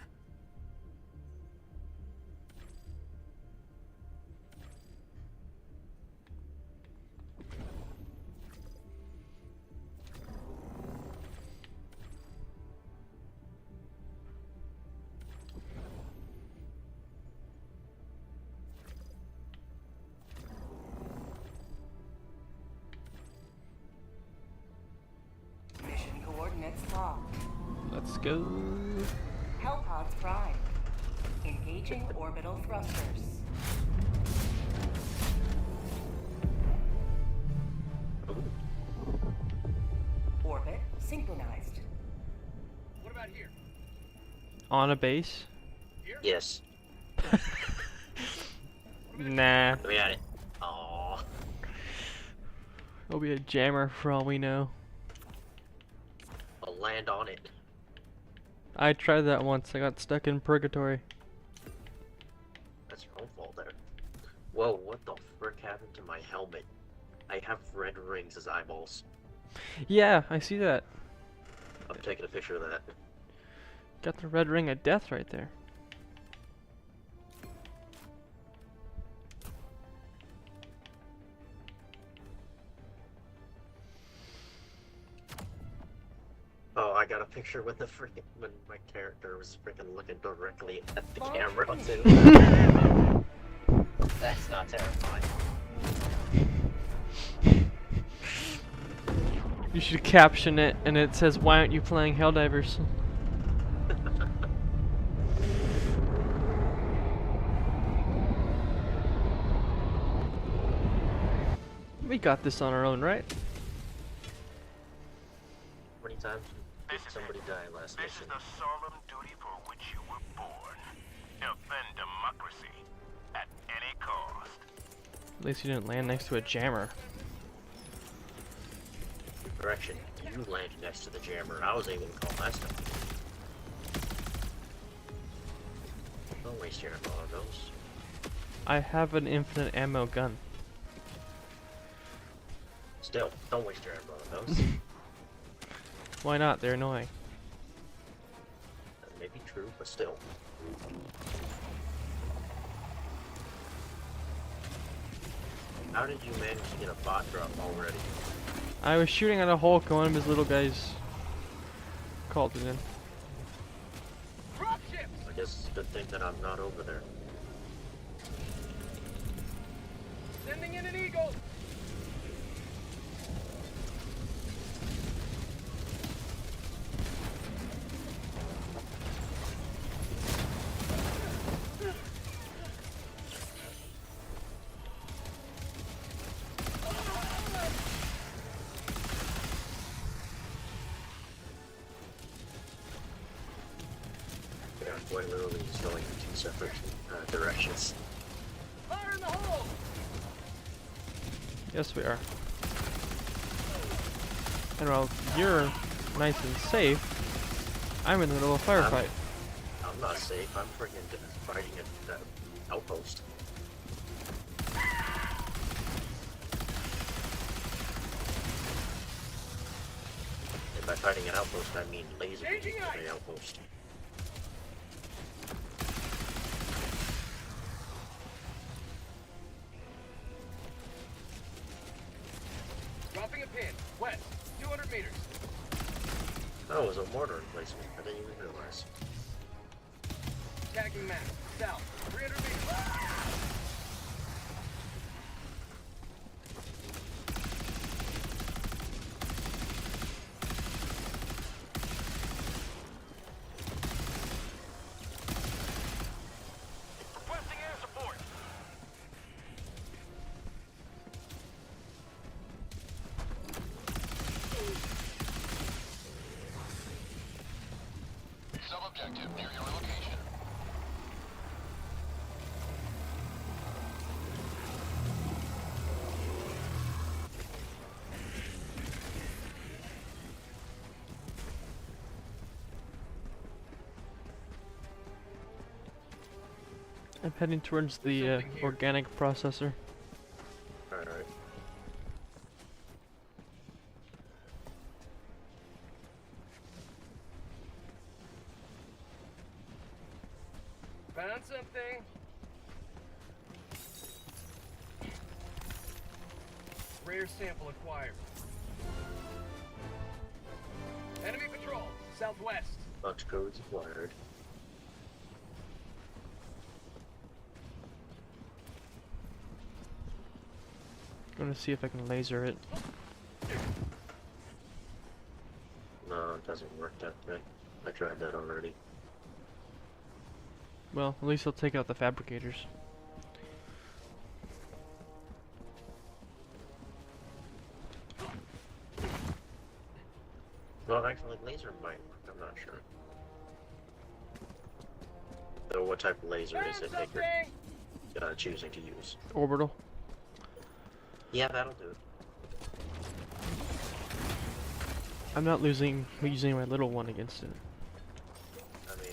Mission coordinates locked. Let's go. Hellpods prime. Engaging orbital thrusters. Orbit synchronized. What about here? On a base? Yes. Nah. We got it. Aww. It'll be a jammer for all we know. I'll land on it. I tried that once. I got stuck in purgatory. That's your own fault there. Whoa, what the frick happened to my helmet? I have red rings as eyeballs. Yeah, I see that. I'm taking a picture of that. Got the red ring of death right there. Oh, I got a picture when my character was freaking looking directly at the camera too. That's not terrifying. You should caption it, and it says, "Why aren't you playing Helldivers?" We got this on our own, right? How many times did This is somebody it. die last This mission? is the solemn duty for which you were born. Defend democracy at any cost. At least you didn't land next to a jammer. Correction, you landed next to the jammer. I was able to call last time. Don't waste your ammo on those. I have an infinite ammo gun. Still, don't waste your ammo on those. Why not? They're annoying. That may be true, but still. How did you manage to get a bot drop already? I was shooting at a Hulk, and one of his little guys called it in. Dropships! I guess it's a good thing that I'm not over there. Sending in an eagle! Yeah, quite literally just going in two separate directions. Fire in the hole! Yes, we are. And while you're nice and safe, I'm in the middle of a firefight. I'm not safe. I'm freaking fighting at the outpost. And by fighting an outpost, I mean laser Changing beams at ice. the outpost. Dropping a pin. West. 200 meters. Oh, it was a mortar emplacement. I didn't even realize. Tagging map. South. 300 meters. Requesting air support. Sub-objective near your location. I'm heading towards the Something here. organic processor. Alright. Found something. Rare sample acquired. Enemy patrol, southwest. Bunch codes acquired. Gonna see if I can laser it. No, it doesn't work that way. I tried that already. Well, at least I'll take out the fabricators. Well, actually, laser might work. I'm not sure. So, what type of laser is Found it that something. you're choosing to use? Orbital. Yeah, that'll do it. I'm not using my little one against it. I mean,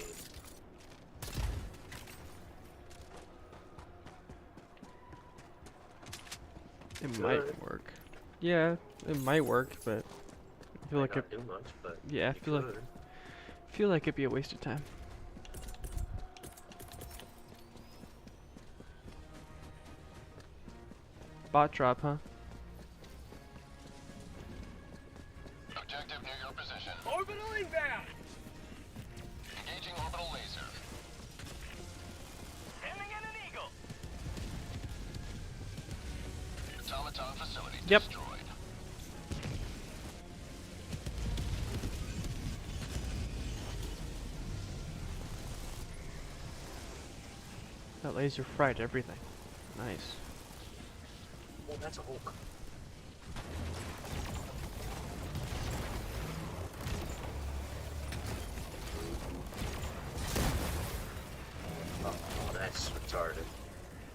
It Good. might work. Yeah, it might work, but I feel might like it. not do much, but Yeah, I you feel could. like it'd be a waste of time. Bot drop, huh? Objective near your position. Orbital inbound. Engaging orbital laser. Sending in an eagle. Automaton facility Yep. destroyed. That laser fried everything. Nice. Well, that's a Hulk. Oh, that's retarded.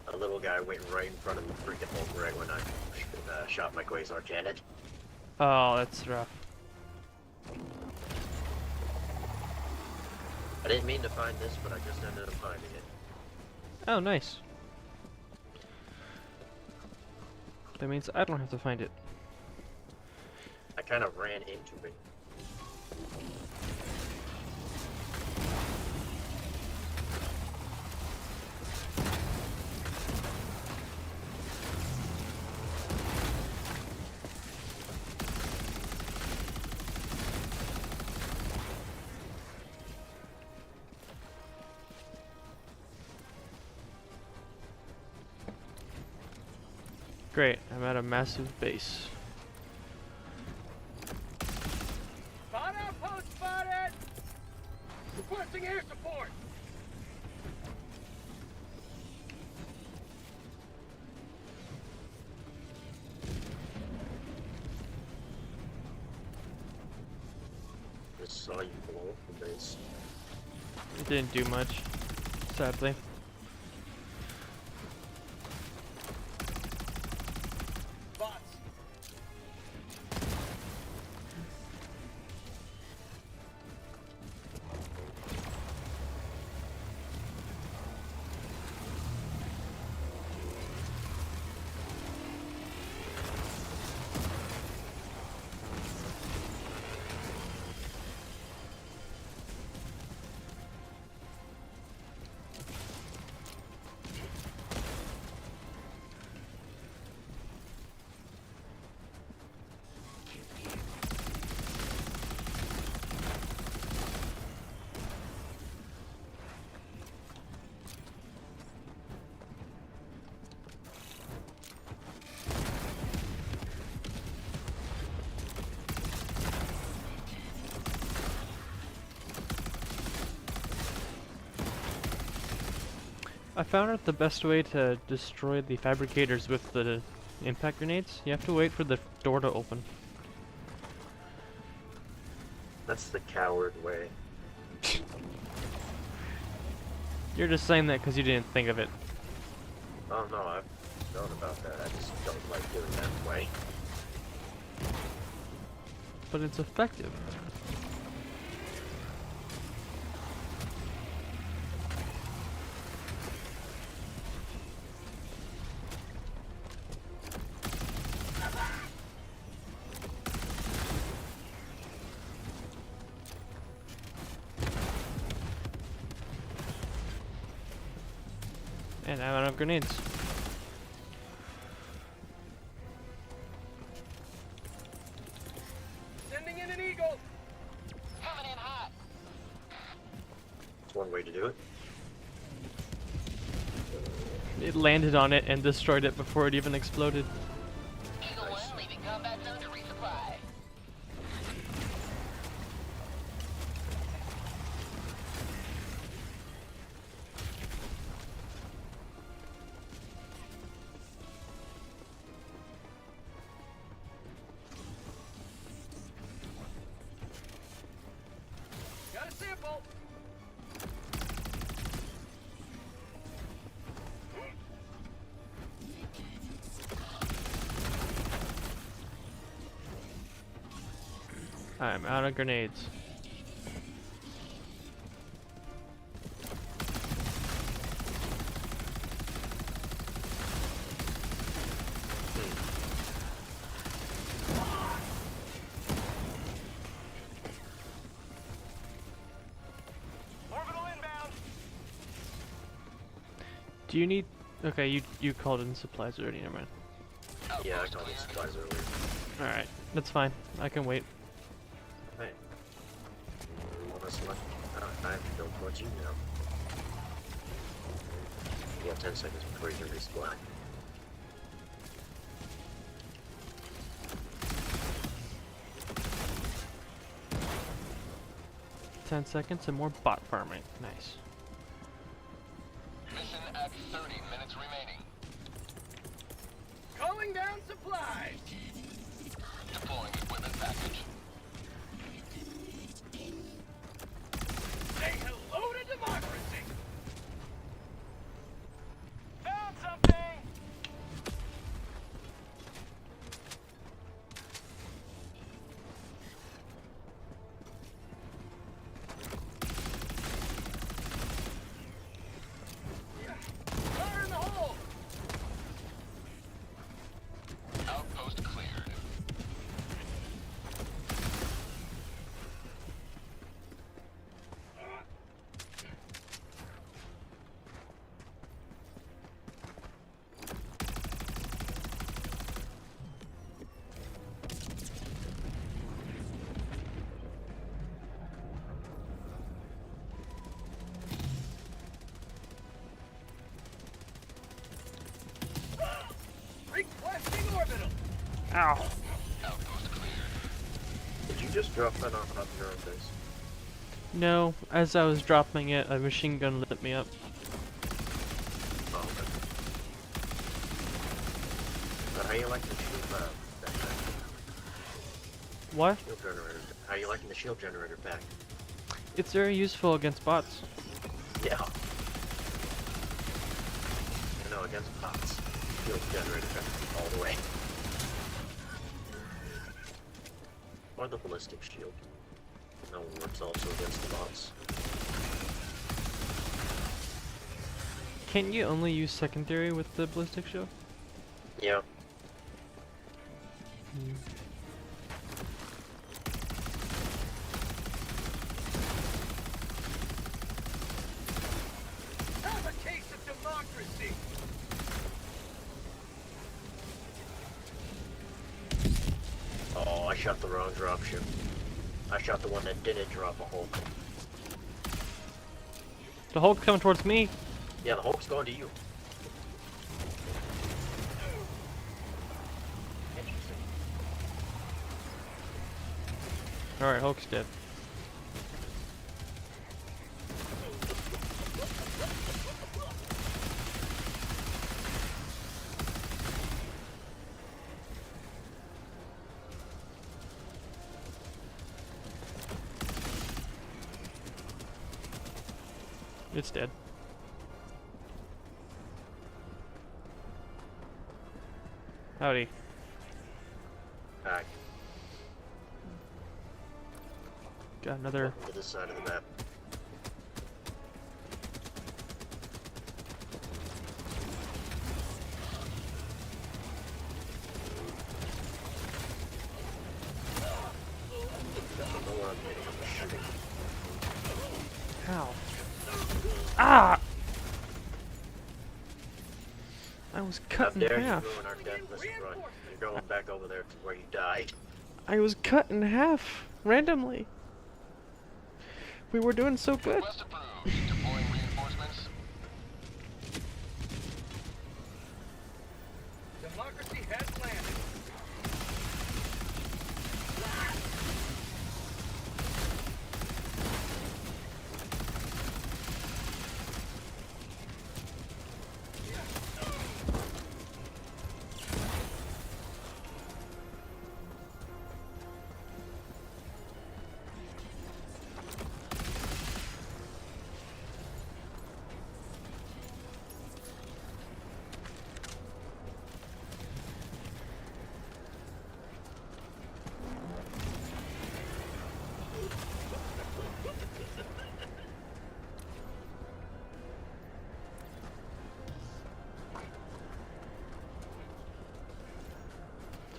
A little guy went right in front of the freaking Hulk right when I shot my quasar cannon. Oh, that's rough. I didn't mean to find this, but I just ended up finding it. Oh, nice. That means I don't have to find it. I kind of ran into it. Great, I'm at a massive base. Spot outpost spotted. Requesting air support. Just saw you blow up the base. It didn't do much, sadly. Bots. I found out the best way to destroy the fabricators with the impact grenades. You have to wait for the door to open. That's the coward way. You're just saying that because you didn't think of it. Oh no, I've known about that. I just don't like doing that way. But it's effective. And I'm out of grenades. Sending in an eagle. Coming in hot. That's one way to do it. It landed on it and destroyed it before it even exploded. Eagle 1 leaving combat zone to resupply. Got a sample. I'm out of grenades. Orbital inbound. Do you need... Okay, you called in supplies already, never mind. Yeah, I got the supplies earlier. Alright, that's fine. I can wait. Hey. You want us left? I have to go towards you now. You got 10 seconds before you can resupply. Ten seconds and more bot farming. Nice. Mission at 30 minutes remaining. Calling down supplies. Deploying equipment package. Say hello to democracy. Found something. Fire in the hole. Outpost cleared. Requesting orbital. Ow! Outpost cleared. Did you just drop that on top of your own base? No, as I was dropping it, a machine gun lit me up. Oh, okay. But how you like the shield backpack? What? Shield generator. How you liking the shield generator pack? It's very useful against bots. Yeah. You know, against bots. Shield generator pack all the way. Or the ballistic shield. That one works also against the bots. Can't you only use secondary with the ballistic shield? Yeah. Have a case of democracy. Oh, I shot the wrong dropship. I shot the one that didn't drop a Hulk. The Hulk's coming towards me. Yeah, the Hulk's going to you. Interesting. Alright, Hulk's dead. It's dead. Howdy. Hi. Got another. Welcome to this side of the map. Don't know where I'm hitting. I'm shooting. Ow. Ah! I was How cut in dare you half. ruin our deathless run? You're going back over there to where you died. I was cut in half randomly. We were doing so good. Request approved. Deploying reinforcements. Democracy has landed.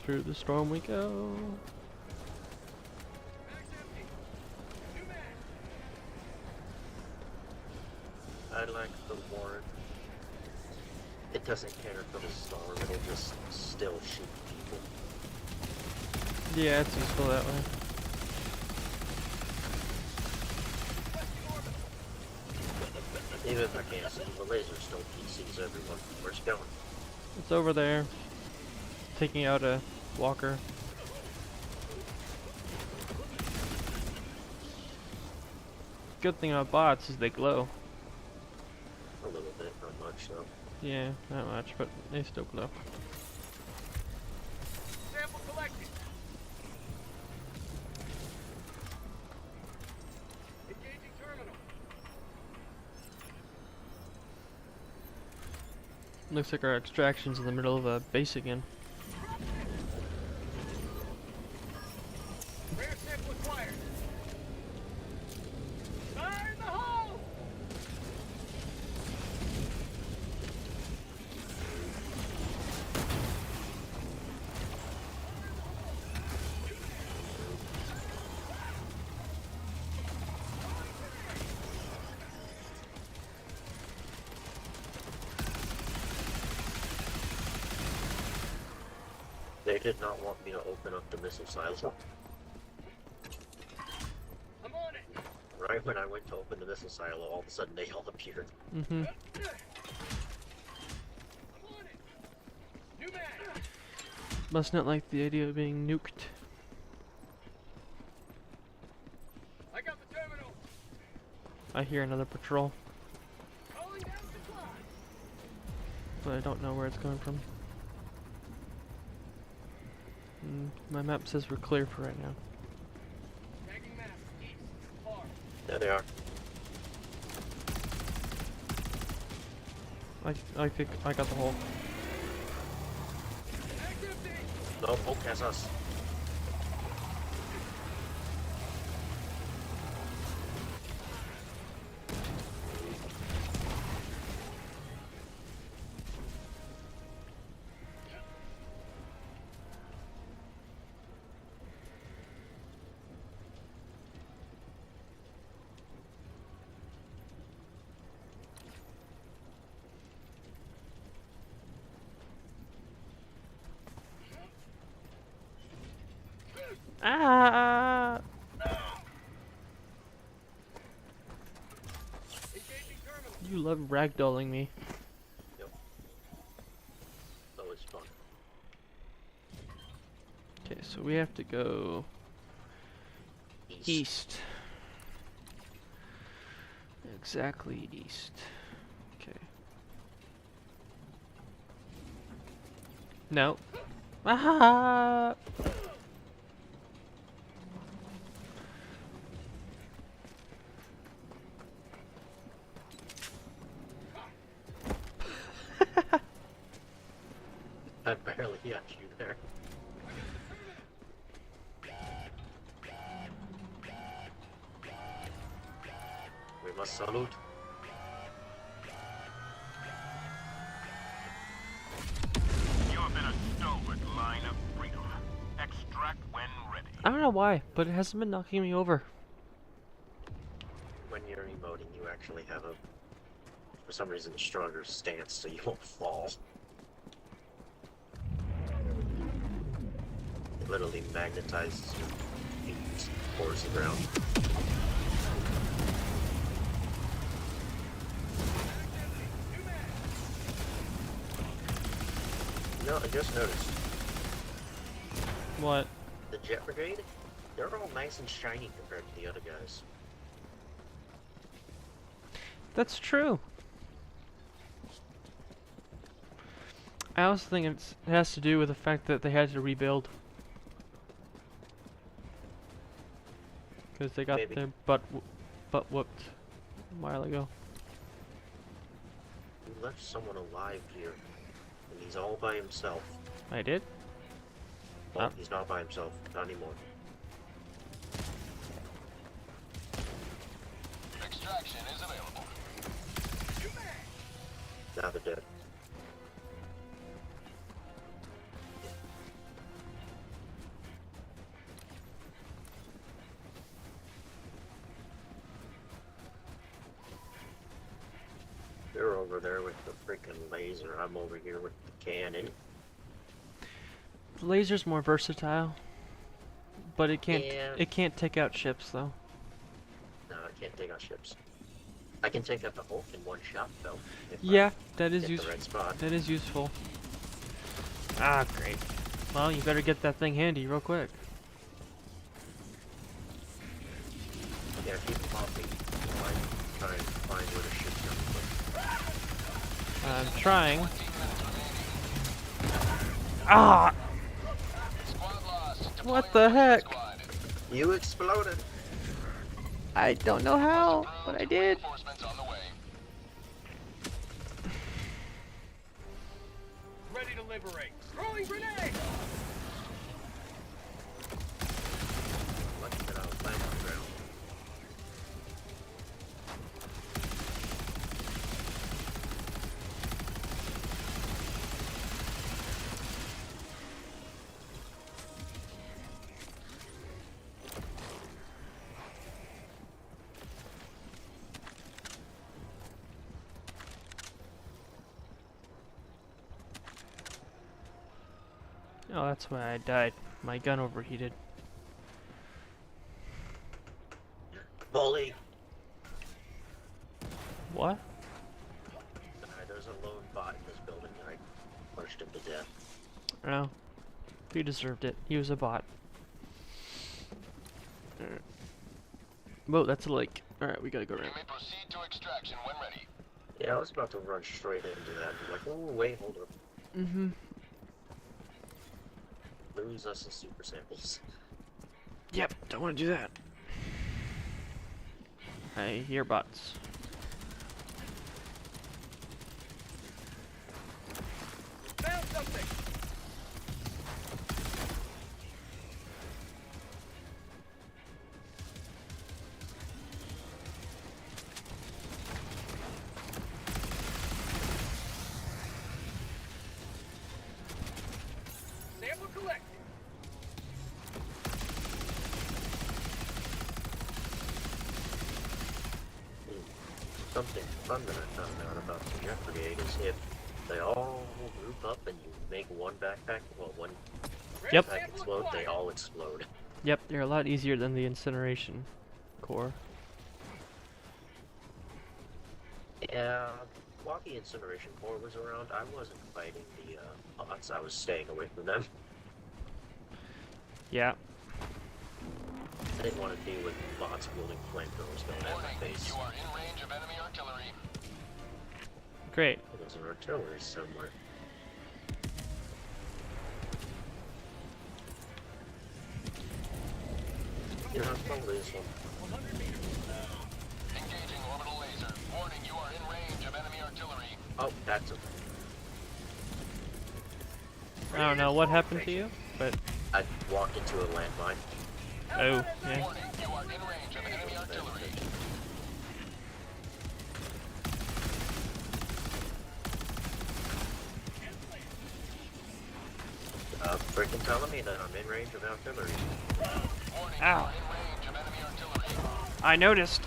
Through the storm we go. Mag's empty. New mag. I like the warrant. It doesn't care for the storm, it'll just still shoot people. Yeah, it's useful that way. Even if I can't see, the laser still PCs everyone. Where's it going? It's over there. Taking out a walker. Good thing about bots is they glow. A little bit, not much though. Yeah, not much, but they still glow. Sample collected. Engaging terminal. Looks like our extraction's in the middle of a base again. Rare sample acquired. Fire in the hole! They did not want me to open up the missile silo. I'm on it. Right when I went to open the missile silo, all of a sudden they all appeared. Mm-hmm. I'm on it. New mag. Must not like the idea of being nuked. I got the terminal. I hear another patrol, Calling down supply. but I don't know where it's coming from. My map says we're clear for right now. Tagging map. East. Far. There they are. I think I got the hole. Mag's empty. No, Oak has us. Ah! Engaging terminal. You love ragdolling me. Yep. Always fun. Okay, so we have to go east. Exactly east. Okay. No. Ah! I barely got you there. We must salute. You have been a stalwart line of freedom. Extract when ready. I don't know why, but it hasn't been knocking me over. When you're emoting, you actually have a, for some reason, stronger stance so you won't fall. It literally magnetizes your feet towards the ground. No, I just noticed. What? The Jet Brigade, they're all nice and shiny compared to the other guys. That's true. I also think it has to do with the fact that they had to rebuild. Because they got Maybe. their butt whooped a while ago. You left someone alive here, and he's all by himself. I did? Well, Oh. he's not by himself, not anymore. Extraction is available. Now they're dead. They're over there with the freaking laser. I'm over here with the cannon. The laser's more versatile, but it can't Yeah. it can't take out ships though. No, I can't take out ships. I can take out the Hulk in one shot, though. If Yeah, I that is hit the useful. right spot. That is useful. Ah, great. Well, you better get that thing handy real quick. Yeah, keep them off me. Try and find where the ship's coming from. I'm trying. Ah! Squad lost. What the heck? Squad. You exploded! I don't know how, but I did. Reinforcements on the way. Ready to liberate. Throwing grenade! Lucky that I was laying on the ground. Oh, that's why I died. My gun overheated. Bully! What? There's a lone bot in this building and I punched him to death. Oh. He deserved it. He was a bot. Alright. Whoa, that's a lake. Alright, we gotta go You around. may proceed to extraction when ready. Yeah, I was about to run straight into that. I'm like, oh, wait, hold up. Mm-hmm. Lose us in super samples. Yep, don't want to do that. I hear bots. Found something! Sample collected. Something fun that I found out about the Jet Brigade is if they all group up and you make one backpack, well, one Yep. backpack explode, they all explode. Yep, they're a lot easier than the incineration core. Yeah, while the incineration core was around, I wasn't fighting the bots, I was staying away from them. Yeah. I didn't want to deal with bots wielding flamethrowers going at my Warning, face. you are in range of enemy artillery. Great. There's an artillery somewhere. You know, it's probably this one. Engaging orbital laser. Warning, you are in range of enemy artillery. Oh, that's a... I don't know what happened to you, but I walked into a landmine. oh, yeah. Warning, you are in range of enemy artillery. Freaking telling me that I'm in range of artillery. Warning, Ow. you are in range of enemy artillery. I noticed.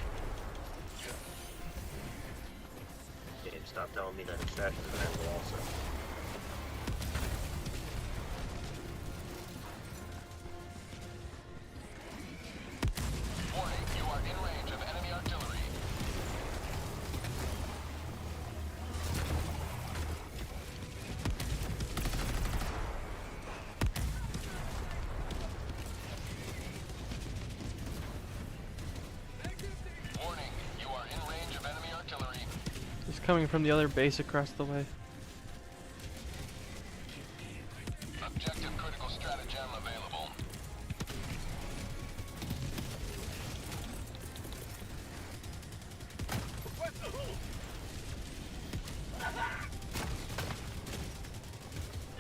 Game, stop telling me that extraction is available also. coming from the other base across the way. Objective critical stratagem available.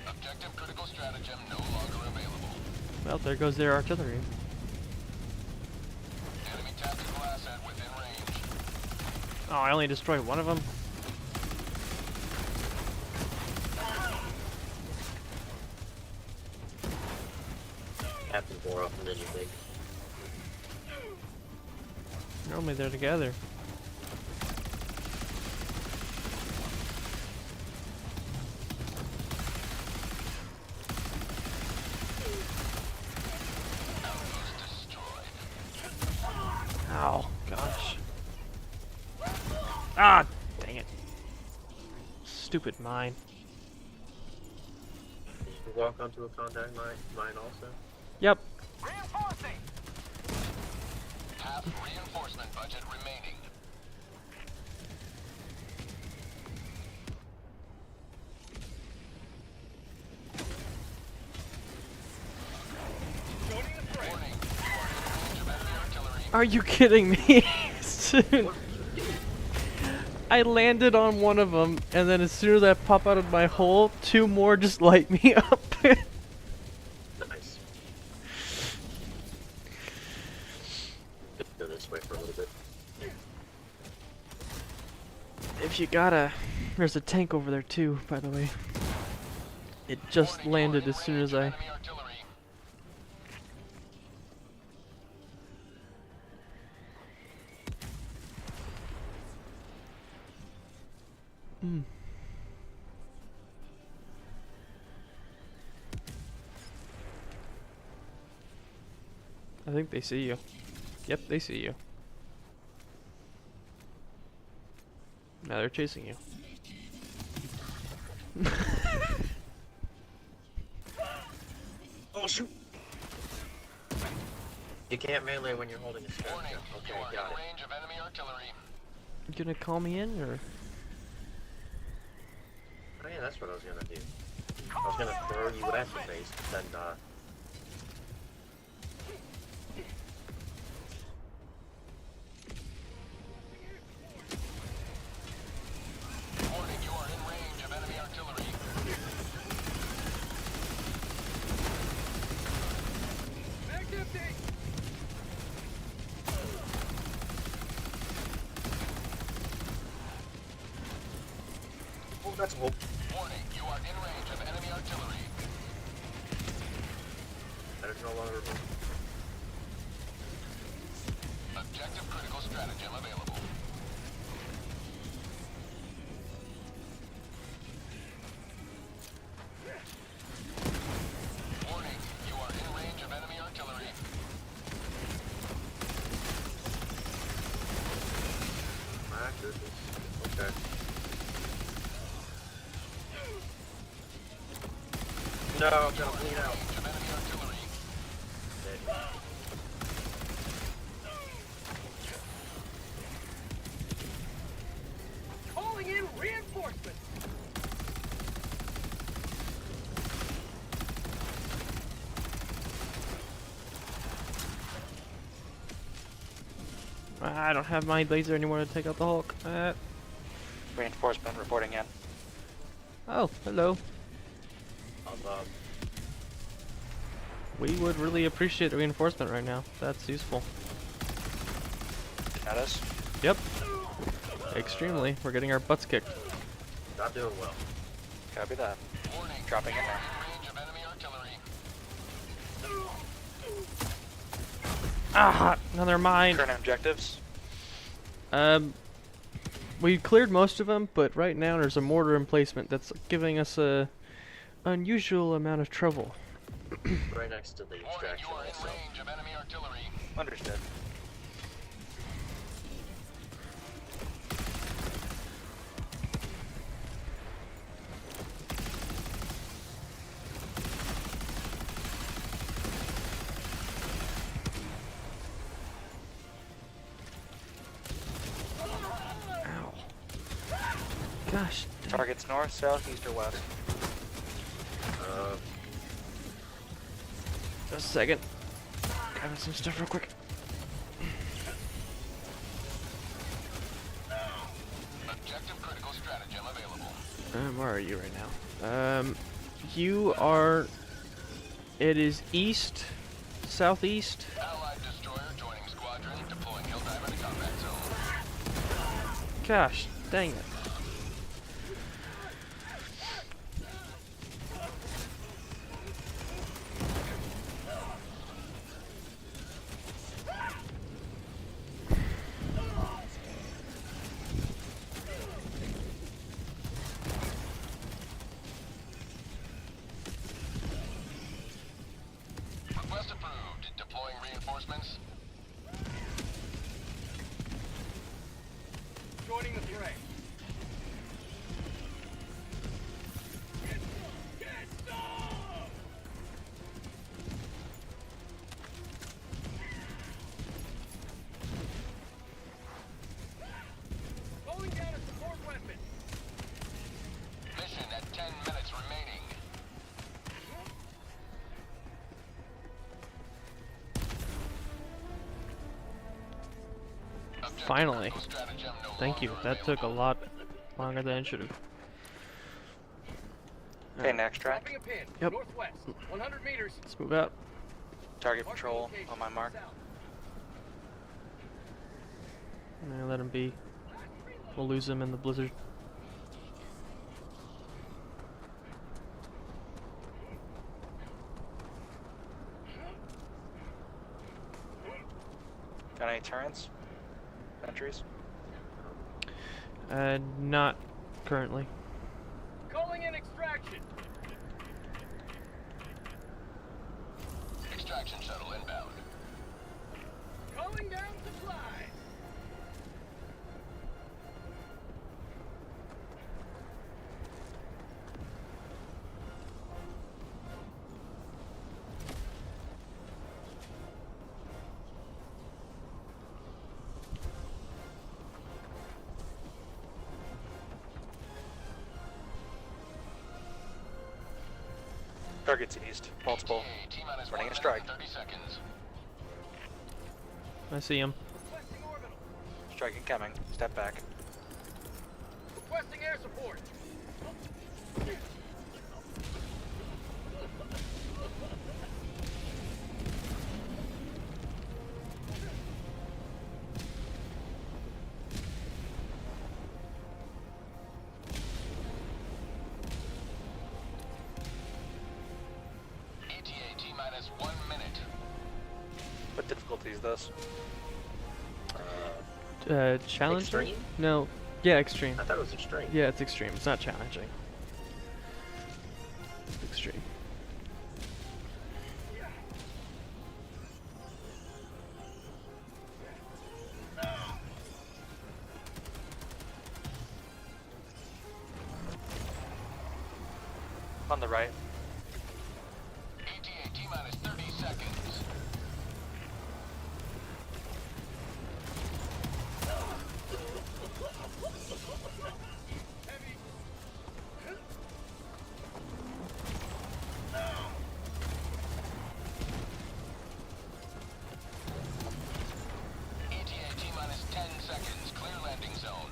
Objective critical stratagem no longer available. Well, there goes their artillery. Enemy tactical asset within range. Oh, I only destroyed one of them. Happens more often than you think. Normally they're together. Ow, gosh. Ah, dang it. Stupid mine. Did you walk onto a contact mine also? Yep. Reinforcing! Half reinforcement budget remaining. Warning, you are in range of enemy artillery. Are you kidding me? Soon. I landed on one of them, and then as soon as I pop out of my hole, two more just light me up. Nice. Let's go this way for a little bit. If you gotta, there's a tank over there too, by the way. It just Warning, you are landed in as soon as range I... of enemy artillery. Mm. I think they see you. Yep, they see you. Now they're chasing you. Oh shoot! You can't melee when you're holding a stun. Warning, Okay, you are got in it. range of enemy artillery. You gonna call me in, or? Oh yeah, that's what I was gonna do. I was gonna throw you at the base, then Warning, you are in range of enemy artillery. Mag's empty! oh, that's a hole. Warning, you are in range of enemy artillery. That is no longer a hole. Objective critical stratagem available. Warning, you are in range of enemy artillery. My goodness. Okay. No, I'm gonna bleed out. Range of enemy artillery. Okay. Calling in reinforcements! I don't have my laser anymore to take out the Hulk. Reinforcement reporting in. Oh, hello. Um, We would really appreciate reinforcement right now. That's useful. Status. Yep. Extremely. We're getting our butts kicked. not doing well. Copy that. Warning, Dropping you in are there. in range of enemy artillery. Ah, another mine. Current objectives. We cleared most of them, but right now there's a mortar emplacement that's giving us a unusual amount of trouble. Right next to the Warning, extraction you are in itself. range of enemy artillery. Understood. Ow. Gosh. Dang. Targets north, south, east, or west. Just a second. Grabbing some stuff real quick. Objective critical stratagem available. Where are you right now? You are. It is east, southeast. Allied destroyer joining squadron, deploying helldiver to combat zone. Gosh, dang it. Request approved. Deploying reinforcements. Joining the fray. Calling down a support weapon. Mission at 10 minutes remaining. Objective Finally. critical stratagem no Thank you. longer That took a available. lot longer than it should have. Okay, next track. Dropping a pin. Yep. Northwest. 100 meters. Let's move out. Target Marking patrol location. on my mark. South. Let him be. We'll lose him in the blizzard. Got any turrets? Entries? Not currently. Calling in extraction. Extraction shuttle inbound. Calling down supplies. Targets east. Multiple. ETA, T-minus Running 1 a strike. minute and 30 seconds. I see him. Requesting orbital. Strike incoming. Step back. Requesting air support. ETA T-minus 1 minute. What difficulty is this? Challenging? Extreme? No. Yeah, extreme. I thought it was extreme. Yeah, it's extreme. It's not challenging. It's extreme. On the right. ETA T-minus 30 seconds. ETA T-minus 10 seconds. Clear landing zone.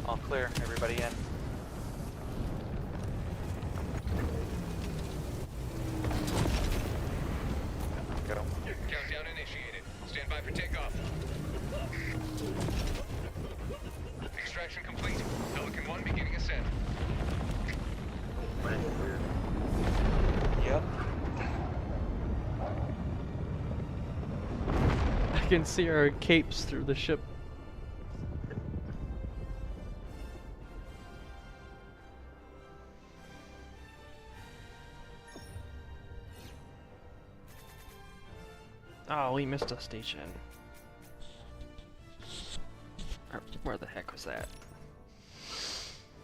All clear. Everybody in. Go. Countdown initiated. Stand by for takeoff. Extraction complete. Pelican 1 beginning ascent. Right here. Yep. I can see our capes through the ship. Oh, we missed a station. Where the heck was that?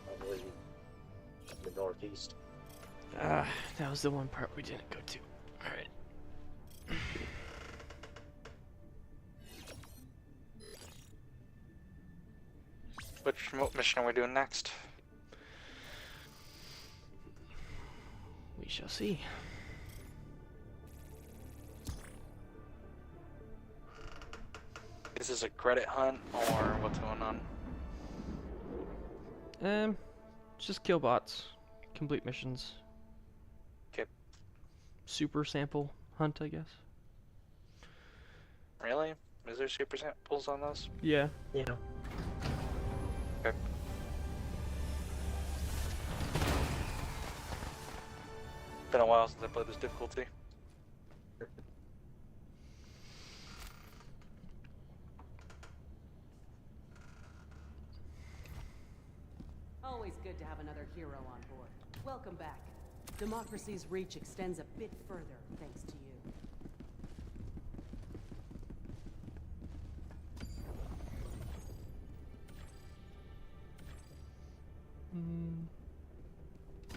I believe. the northeast. That was the one part we didn't go to. Alright. Which mission are we doing next? We shall see. Is this a credit hunt or what's going on? Just kill bots. Complete missions. Okay. Super sample hunt, I guess. Really? Is there super samples on those? Yeah. Yeah. Okay. Been a while since I played this difficulty. Always good to have another hero on board. Welcome back. Democracy's reach extends a bit further thanks to you.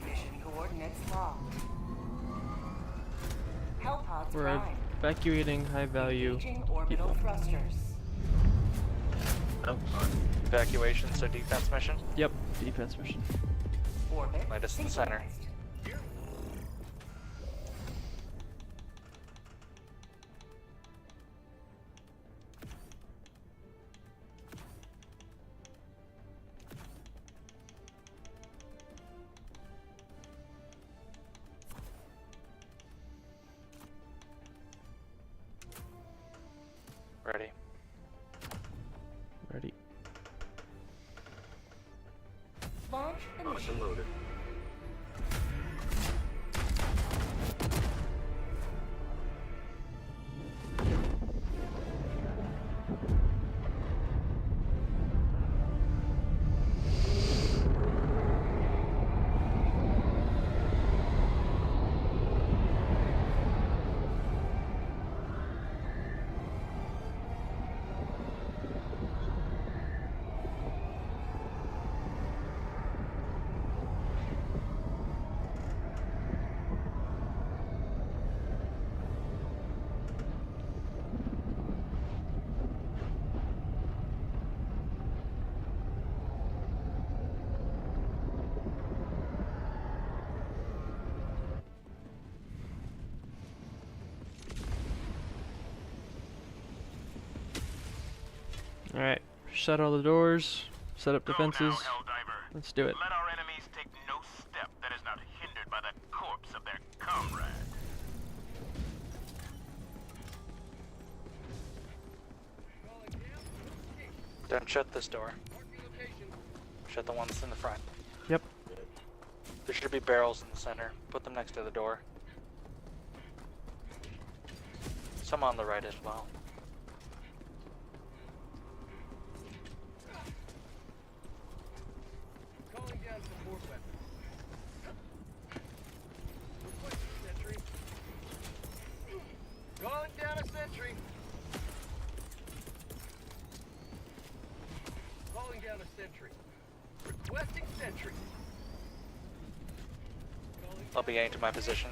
Mission coordinates locked. Hellpods We're prime. evacuating high value Engaging orbital people. thrusters. Oh, Evacuation, so defense mission. Yep, defense mission. Orbit Light us in the center. synchronized. Ready. Ready. Launch locked initiated. and loaded. Alright, shut all the doors, set up Go defenses. now, Helldiver. Let's do it. Let our enemies take no step that is not hindered by the corpse of their comrade. Calling down. Location. Don't shut this door. Marking location. Shut the one that's in the front. Yep. There should be barrels in the center. Put them next to the door. Some on the right as well. Calling down support weapons. Requesting sentry. Calling down a sentry. Calling down a sentry. Requesting sentry. Calling I'll be getting to my position.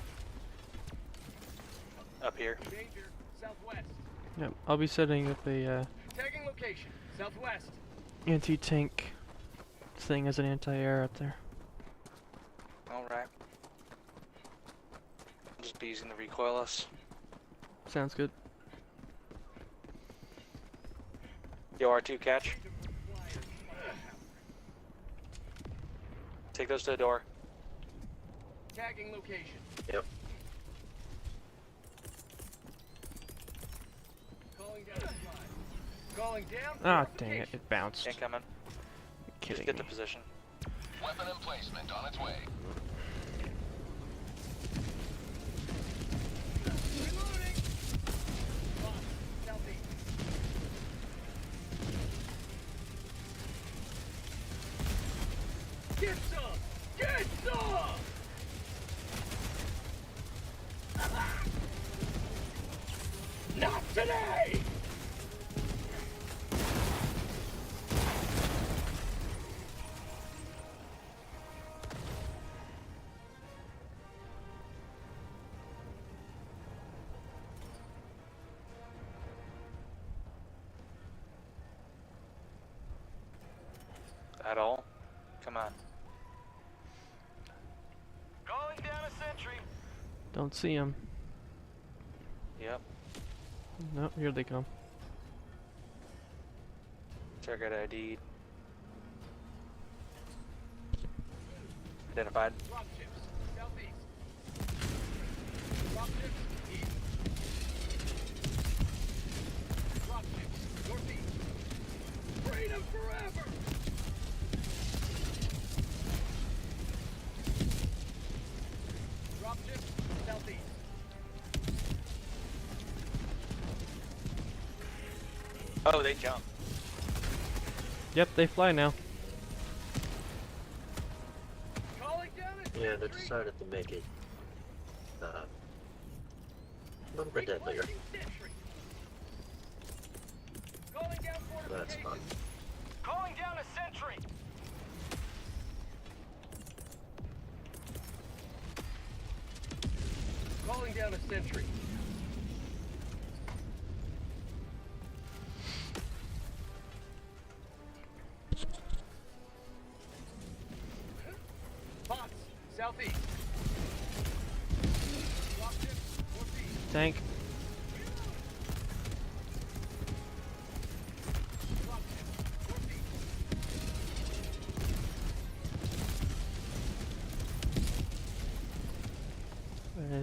Up here. danger. Southwest. Yep. I'll be setting up a Tagging location. Southwest. anti-tank thing as an anti-air up there. Alright. I'll just be using the recoilless. Sounds good. Yo, R2 catch. Take those to the door. Tagging location. Yep. Calling down supply. Calling down. Ah, dang it! fortification. It bounced. Incoming. You're Just kidding get to me. position. Weapon emplacement on its way. Reloading. Lost. Southeast. Get some! Get some! Not today! Don't see them. Yep. Nope, here they come. Target ID'd. Identified. Dropships, southeast. Dropships, east. Dropships, northeast. Freedom forever! Dropships, southeast. Oh, they jump. Yep, they fly now. Calling down a Yeah, they sentry. decided to make it a little bit deadlier. Requesting sentry. Calling down That's fun. fortifications. Calling down a sentry. Calling down a sentry. Bots, southeast. Dropship, northeast. Tank. Dropship, northeast.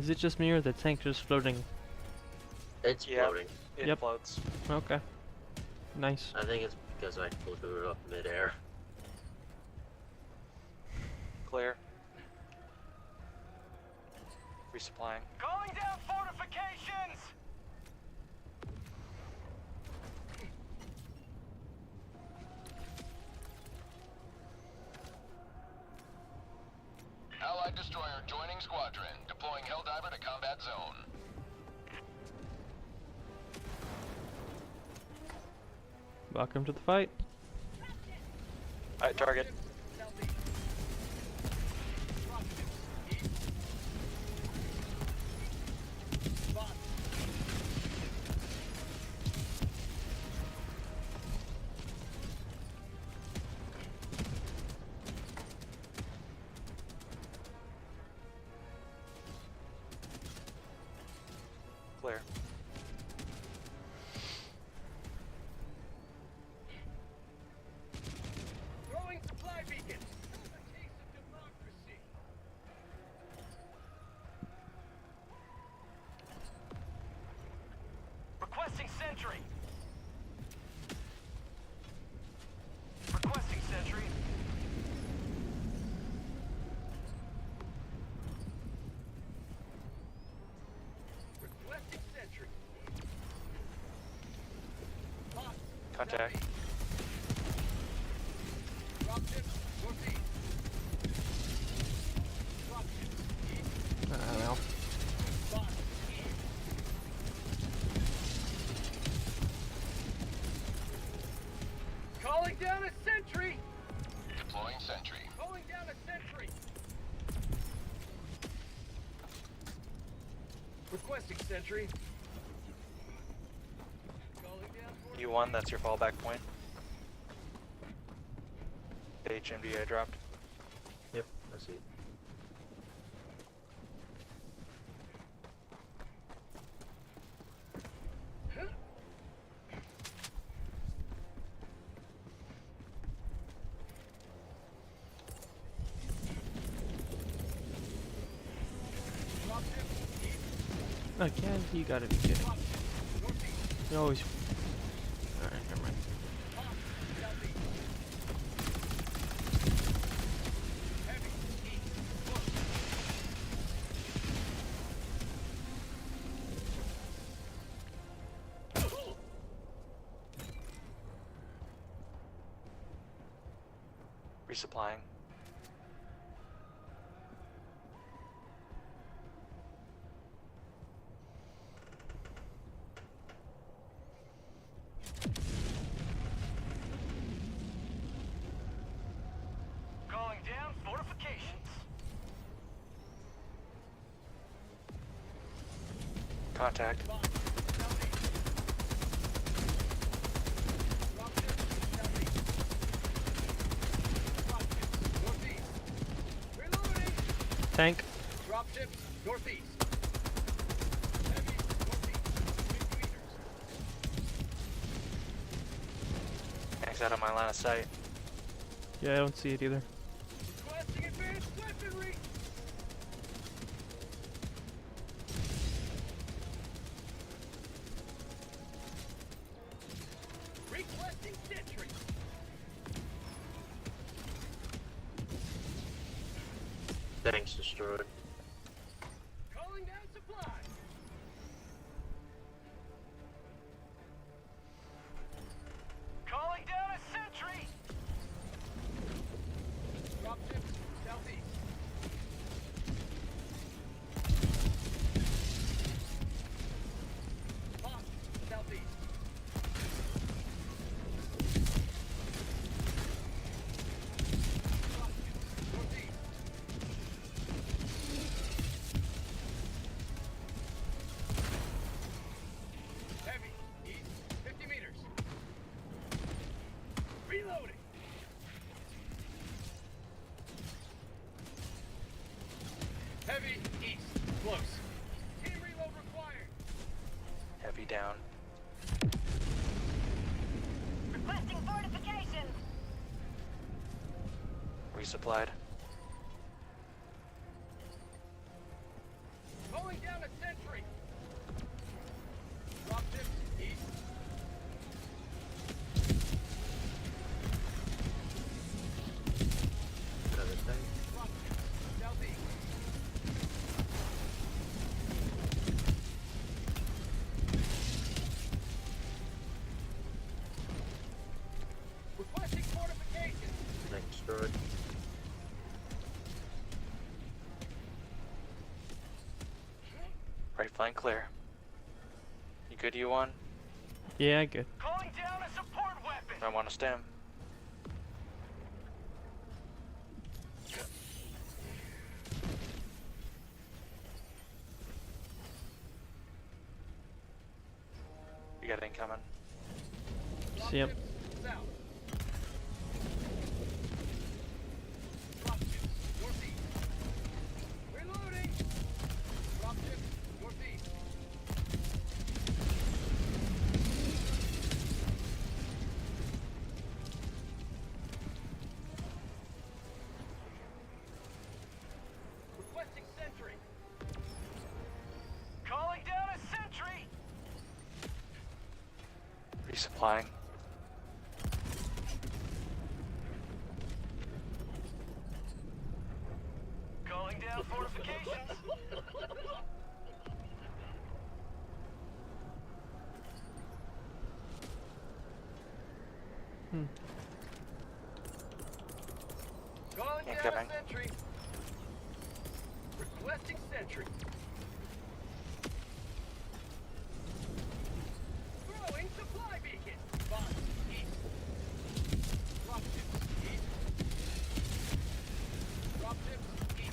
Is it just me or the tank just floating? It's Yeah. floating. It Yep. floats. Okay. Nice. I think it's because I blew it up midair. Clear. Resupplying. Calling down fortifications! Allied destroyer joining squadron. Deploying Helldiver to combat zone. Welcome to the fight. Alright, target. Southeast. Dropships, east. Bots. Clear. Throwing supply beacons. A taste of democracy. Requesting sentry. Requesting sentry. Requesting sentry. Bots, Contact. southeast. Dropship, northeast. Dropship, east. I don't know. Bots, east. Calling down a sentry! Deploying sentry. Calling down a sentry! Requesting sentry. Calling down for U1, that's your fallback point. The HMDI dropped. Yep, I see. dropship, east. Again, you gotta be kidding. Dropship, northeast. You always. Alright, never mind. Bots, southeast. Heavy, east. Close. Resupplying. Calling down fortifications. Contact. Bots, southeast. Dropship, southeast. Dropship, northeast. Reloading. Tank. Dropship, northeast. He's out of my line of sight. Yeah, I don't see it either. Requesting advanced weaponry. Requesting sentry. Thanks, destroyed. Calling down supply. Calling down a sentry. Dropships southeast. Hawk southeast. Dropships northeast. Heavy east 50 meters. Reloading. Heavy east close. Team reload required. Heavy down. Requesting fortifications. Resupplied. Calling down a sentry. Dropships east. Another thing. Dropships southeast. Requesting fortifications. Thanks, destroyed. Right flank clear. You good, U1? Yeah, good. Calling down a support weapon. I want to stem. You got incoming. See him. Dropships south. Dropships northeast. Reloading. Dropships northeast. Requesting sentry. Calling down a sentry. Resupplying. Calling down fortifications. Calling down Incoming. a sentry. Requesting sentry. Throwing supply beacon. Box east. Dropships east. Dropships east.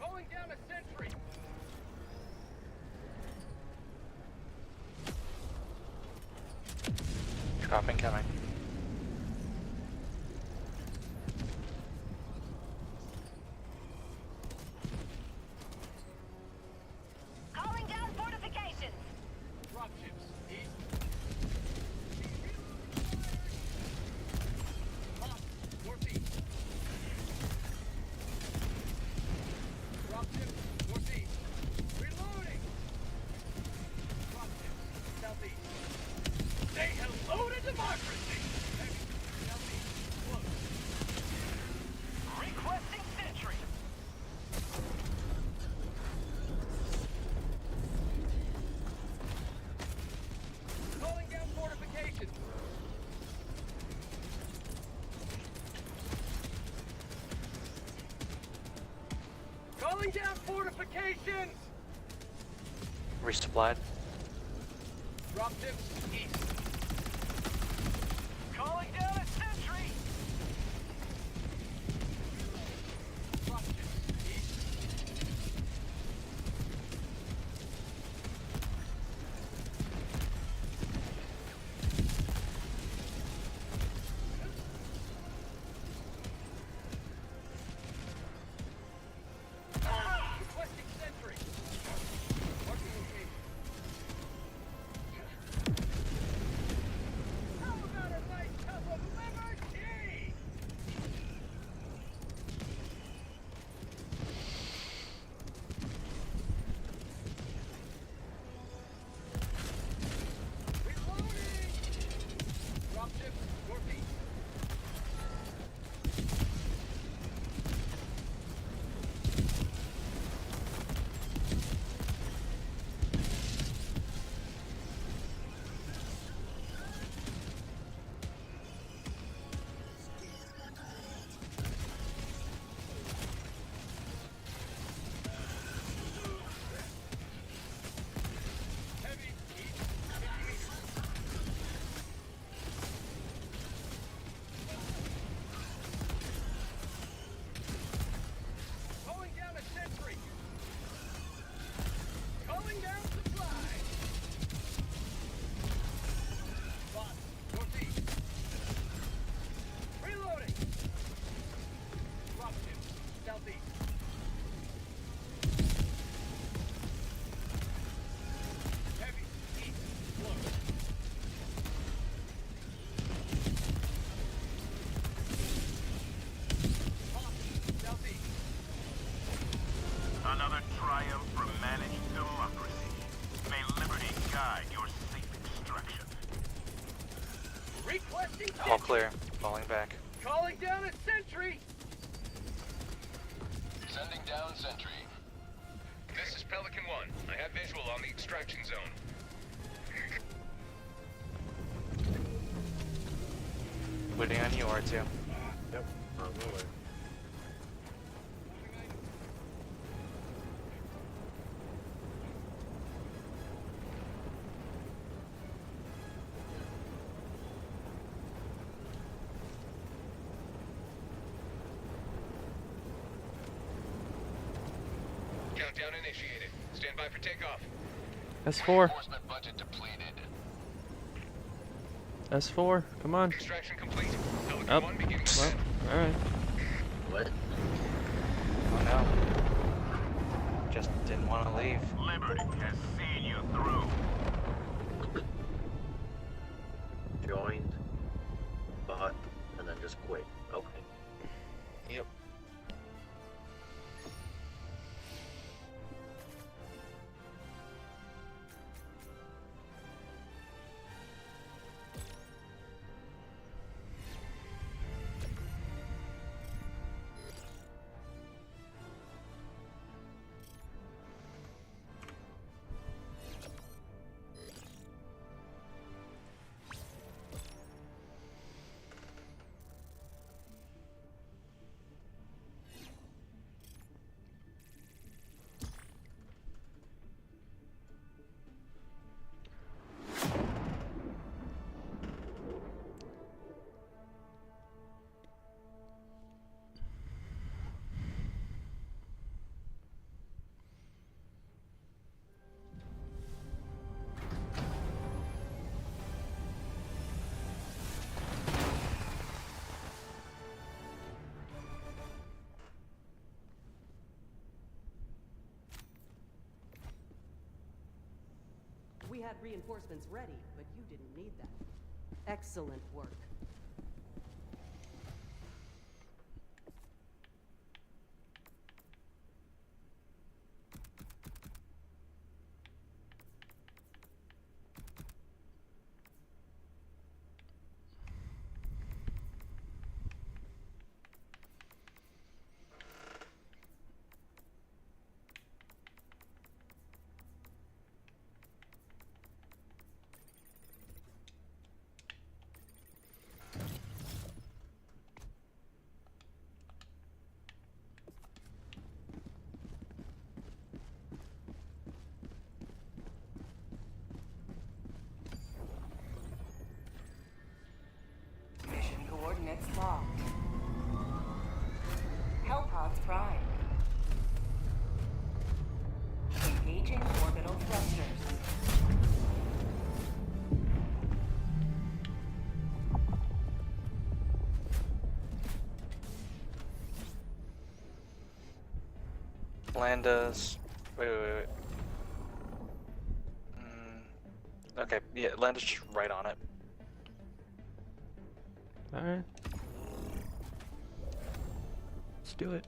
Calling down a sentry. Drop incoming. Calling down fortifications. Dropships east. Hawk northeast. Dropships northeast. Reloading. Dropships southeast. Say hello to democracy. Heavy southeast close. Requesting sentry. Calling down fortifications. Calling down fortifications. Resupplied. Dropships east. Calling down a sentry. Dropships east. clear. Falling back. Calling down a sentry! Sending down sentry. This is Pelican 1. I have visual on the extraction zone. Waiting on you, R2. Yep. On the way. Countdown initiated. Stand by for takeoff. S4. Reinforcement budget depleted. S4. Come on. Extraction complete. Pelican Up. 1 beginning Well, descent. alright. What? Oh no. Just didn't want to leave. Liberty has seen you through. Joined, bought, and then just quit. Okay. Yep. We had reinforcements ready, but you didn't need them. Excellent work. Mission coordinates locked. Hellpods prime. Engaging orbital thrusters. Land us. Wait. Okay, yeah, land us just right on it. Alright. Let's do it.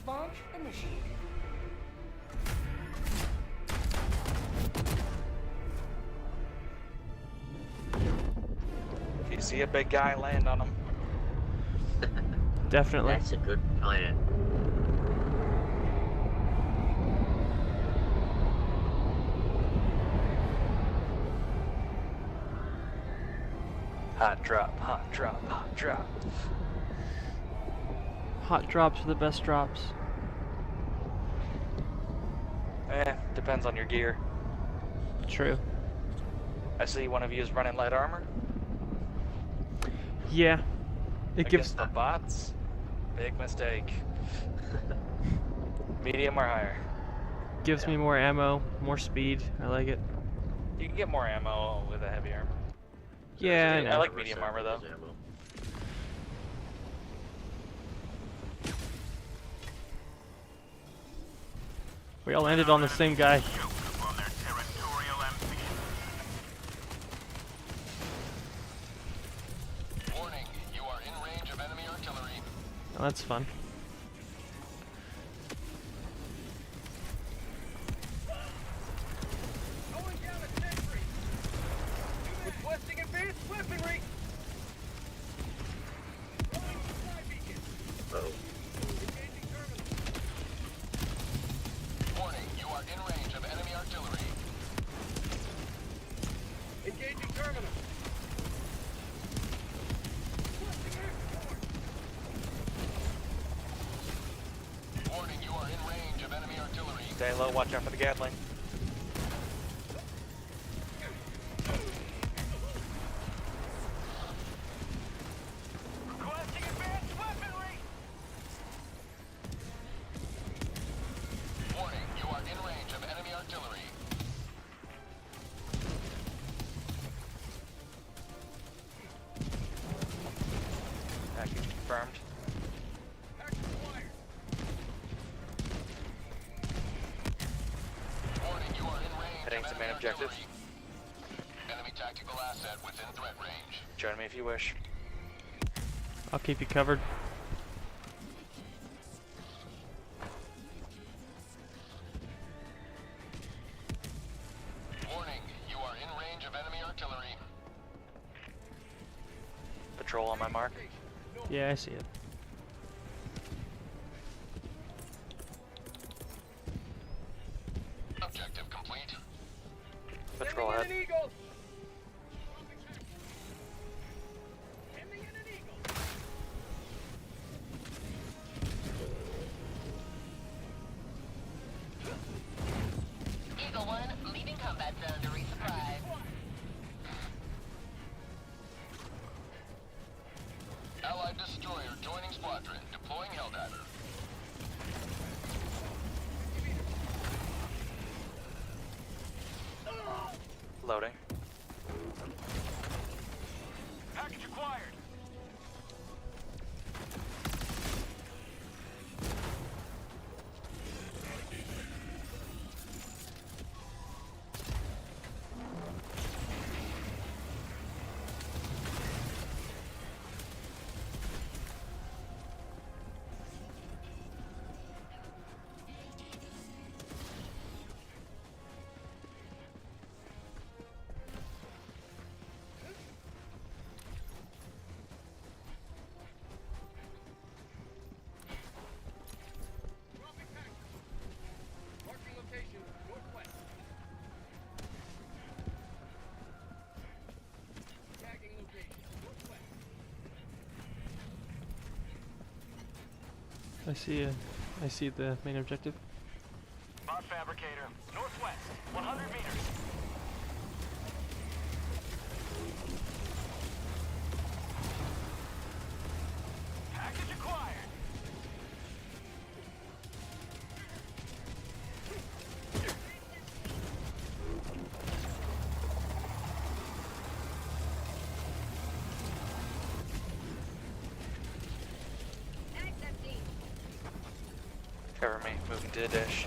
Launch initiated. If you see a big guy, land on him. Definitely. That's a good plan. Hot drop, hot drop, hot drop. Hot drops are the best drops. Depends on your gear. True. I see one of you is running light armor. Yeah. It gives Against the bots. Big mistake. Medium or higher. gives me more ammo, more speed. I like it. You can get more ammo with a heavy armor. Yeah, I I know. like medium armor though. We all landed on the same guy. Choke upon their territorial ambitions. Warning, you are in range of enemy artillery. Oh, that's fun. Going down a sentry. Requesting advanced weaponry. Throwing supply beacon. Oh. Engaging terminal. Warning, you are in range of enemy artillery. Engaging terminal. Requesting air support. Warning, you are in range of enemy artillery. Stay low, watch out for the Gatling. Requesting advanced weaponry. Warning, you are in range of enemy artillery. Package confirmed. Package acquired. Warning, you are in range Heading of to enemy main objective. artillery. Enemy tactical asset within threat range. Join me if you wish. I'll keep you covered. Warning, you are in range of enemy artillery. Patrol on my mark. Yeah, I see it. Objective complete. Patrol Sending in ahead. an eagle. Sending in an eagle. Eagle 1, leaving combat zone to resupply. Allied destroyer joining squadron. Deploying helldiver. Loading. Package acquired. Dropping package. Marking location northwest. Tagging location northwest. I see the main objective. Bot fabricator northwest 100 meters. Package acquired. Cover me. Moving to the dish.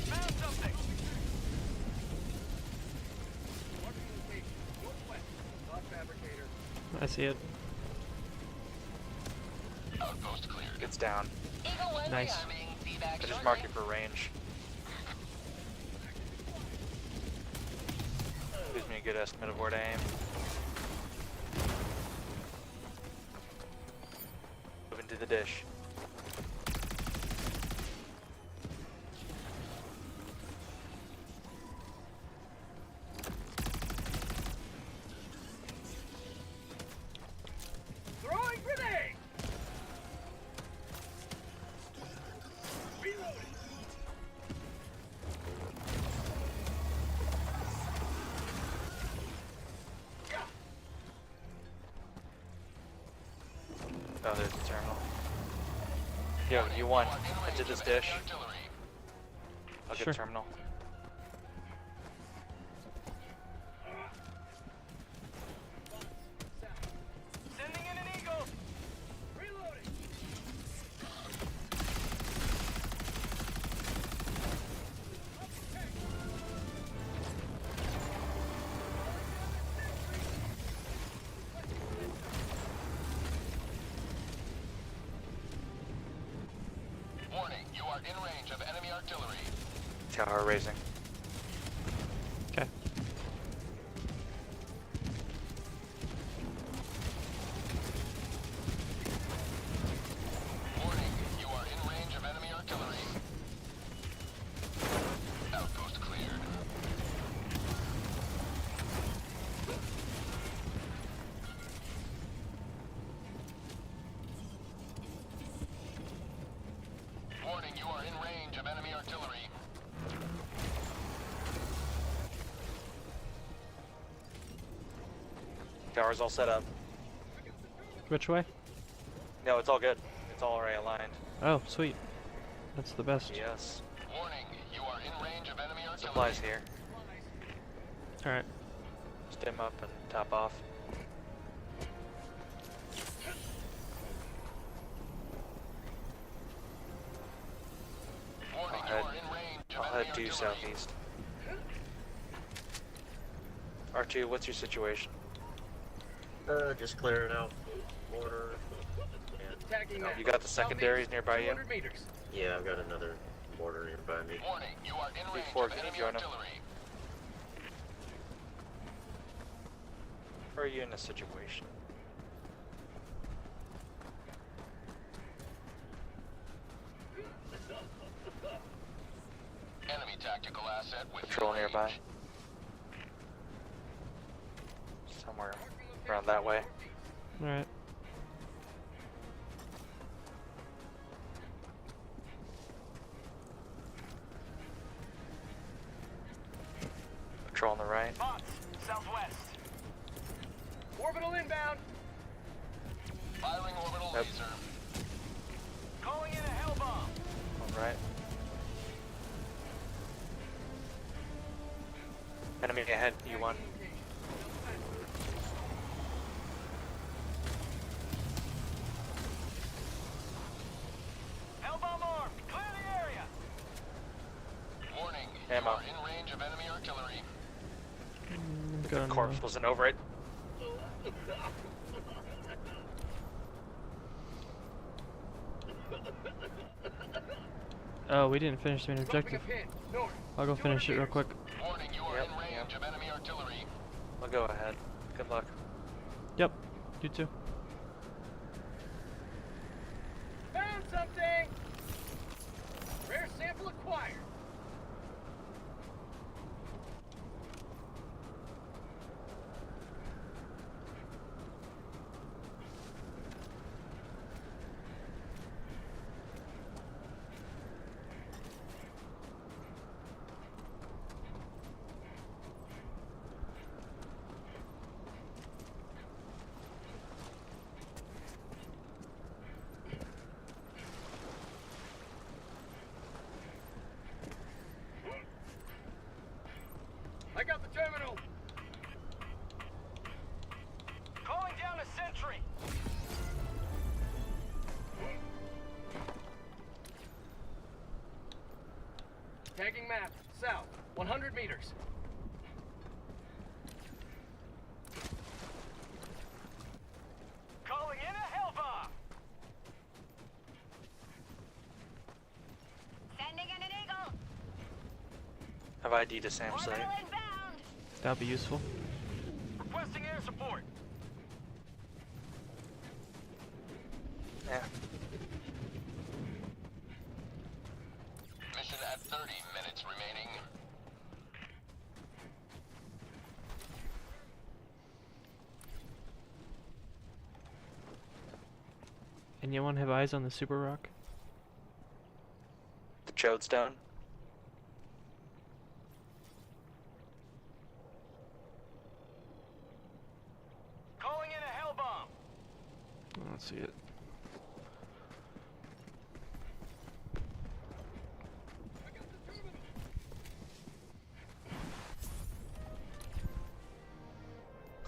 Found something. Marking location northwest. Bot fabricator. I see it. Outpost cleared. Gets down. Eagle 1 Nice. rearming. Be I back just shortly. mark it for range. Gives me a good estimate of where to aim. Moving to the dish. Throwing grenade. Yo, you won. Into this dish. Artillery. I'll get Sure. terminal. Sending in an eagle. Reloading. Warning, you are in range of enemy artillery. Tower raising. Okay. Warning, you are in range of enemy artillery. Outpost cleared. Warning, you are in range of enemy artillery. Tower's all set up. Which way? No, it's all good. It's all already aligned. Oh, sweet. That's the best. Yes. Warning, you are in range of enemy artillery. Supplies here. Alright. Stem up and top off. Warning, I'll you are in range of I'll enemy head due artillery. southeast. R2, what's your situation? Just clearing out mortar. Tagging that. You got the secondaries nearby you? 200 meters. Yeah, I've got another mortar nearby me. Warning, you are in range Before of can you enemy join 'em? artillery. Or are you in a situation? Enemy tactical asset with Patrol nearby? Somewhere around that way. Alright. Patrol on the right. Bots, southwest. Orbital inbound. Firing orbital Yep. laser. Calling in a hell bomb. On right. Enemy ahead, U1. Hell bomb armed. Clear the area. Warning, Ammo. you are in range of enemy artillery. Got an, Corpse wasn't over it. Oh, we didn't finish the main Dropping objective. a pin. North. I'll go finish it real quick. Warning, you are Yep, in range of enemy artillery. I'll go ahead. Good luck. Yep. You too. Found something. Rare sample acquired. I got the terminal. Calling down a sentry. Tagging map, south, 100 meters. Calling in a hell bomb. Sending in an eagle. Have ID to SAM site. Orbital inbound. That'll be useful. Requesting air support. Yeah. Mission at 30 minutes remaining. Anyone have eyes on the super rock? The Chode Calling in a hell bomb. I don't see it.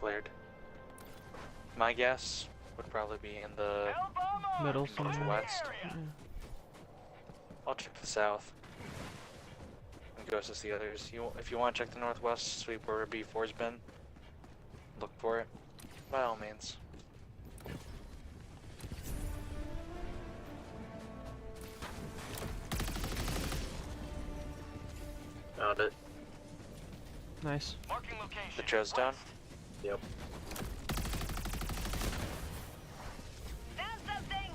cleared. My guess would probably be in the Middle somewhere. northwest. Yeah. I'll check the south. And go assist the others. If you want to check the northwest, sweep where B4's been. Look for it. By all means. Found it. Nice. Marking location. The Joe's down. Yep. Found something!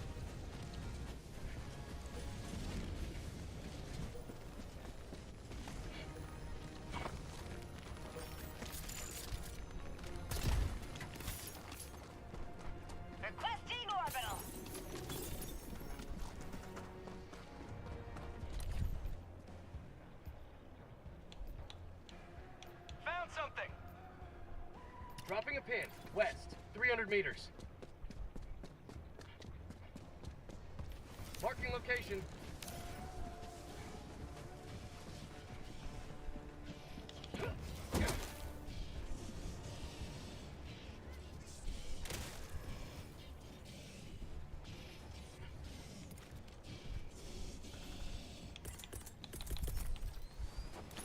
Requesting orbital! Found something. Dropping a pin. West. 300 meters. Marking location.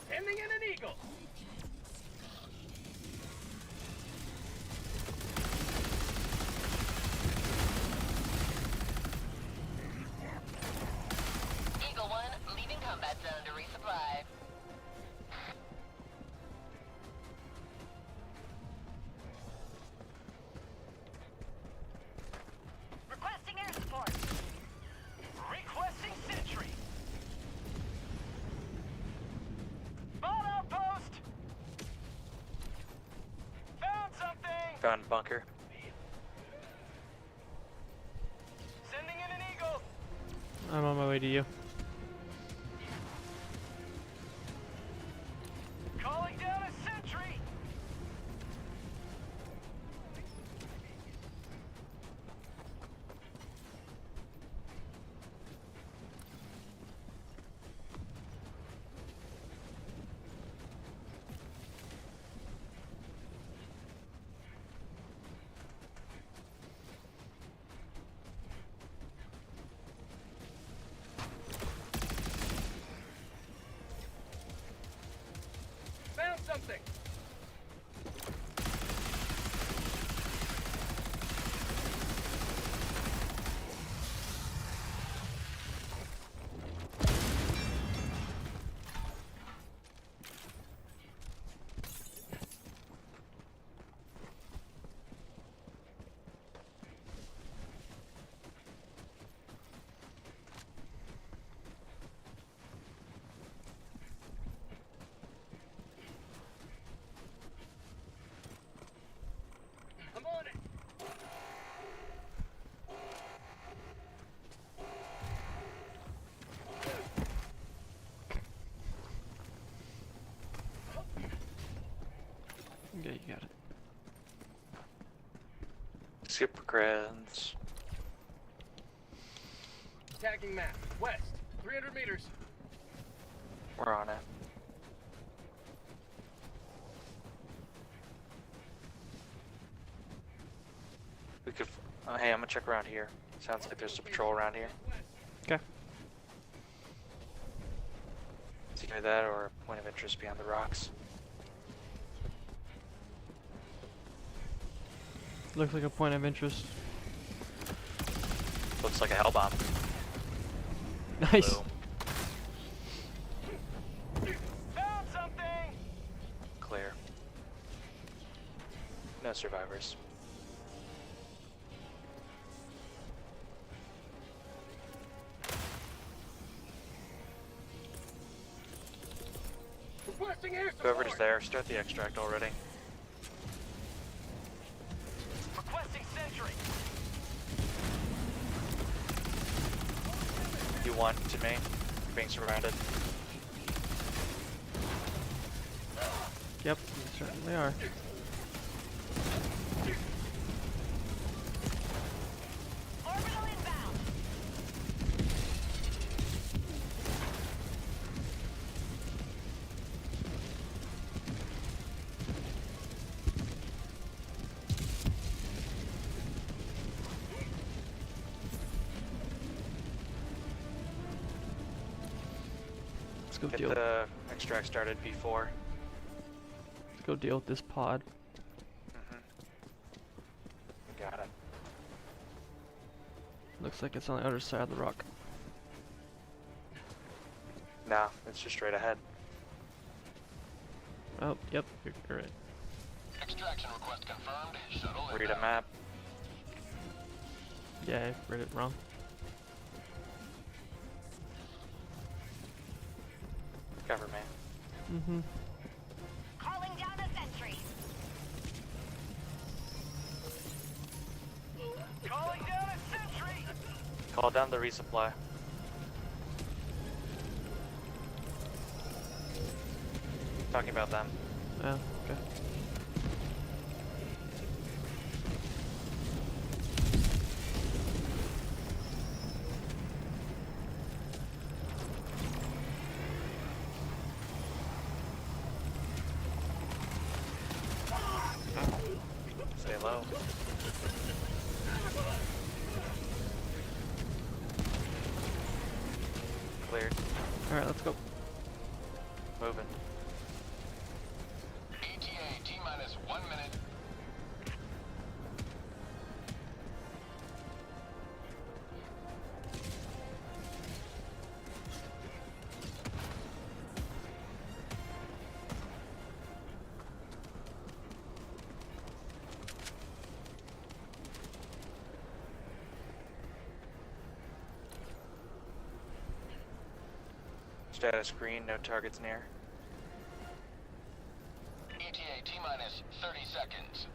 Sending in an eagle. Eagle 1, leaving combat zone to resupply. Requesting air support. Requesting sentry. Bomb outpost. Found something. Found a bunker. Sending in an eagle. I'm on my way to you. Calling down a sentry. Found something. I'm on it. Yeah, you got it. Skip creds. Tagging map. West. 300 meters. We're on it. We could. Hey, I'm gonna check around here. Sounds like there's a patrol around here. Okay. It's either that or a point of interest behind the rocks. Looks like a point of interest. Looks like a hell bomb. Nice. Boom. Found something. Clear. No survivors. Requesting air support. Whoever's there, start the extract already. Requesting sentry. You want to me? You're being surrounded. Yep, you certainly are. Orbital inbound. go Get deal. the extract started before. Let's go deal with this pod. Got it. Looks like it's on the other side of the rock. No, it's just straight ahead. Oh, yep, you're right. Extraction request confirmed. Shuttle Read a inbound. map. Yeah, I read it wrong. Cover me. Mm-hmm. Calling down a sentry. Calling down a sentry! Call down the resupply. Talking about them. Oh, okay. Stay low. Cleared. Alright, let's go. Moving. ETA T-minus 1 minute. Status screen, no targets near. ETA T-minus 30 seconds.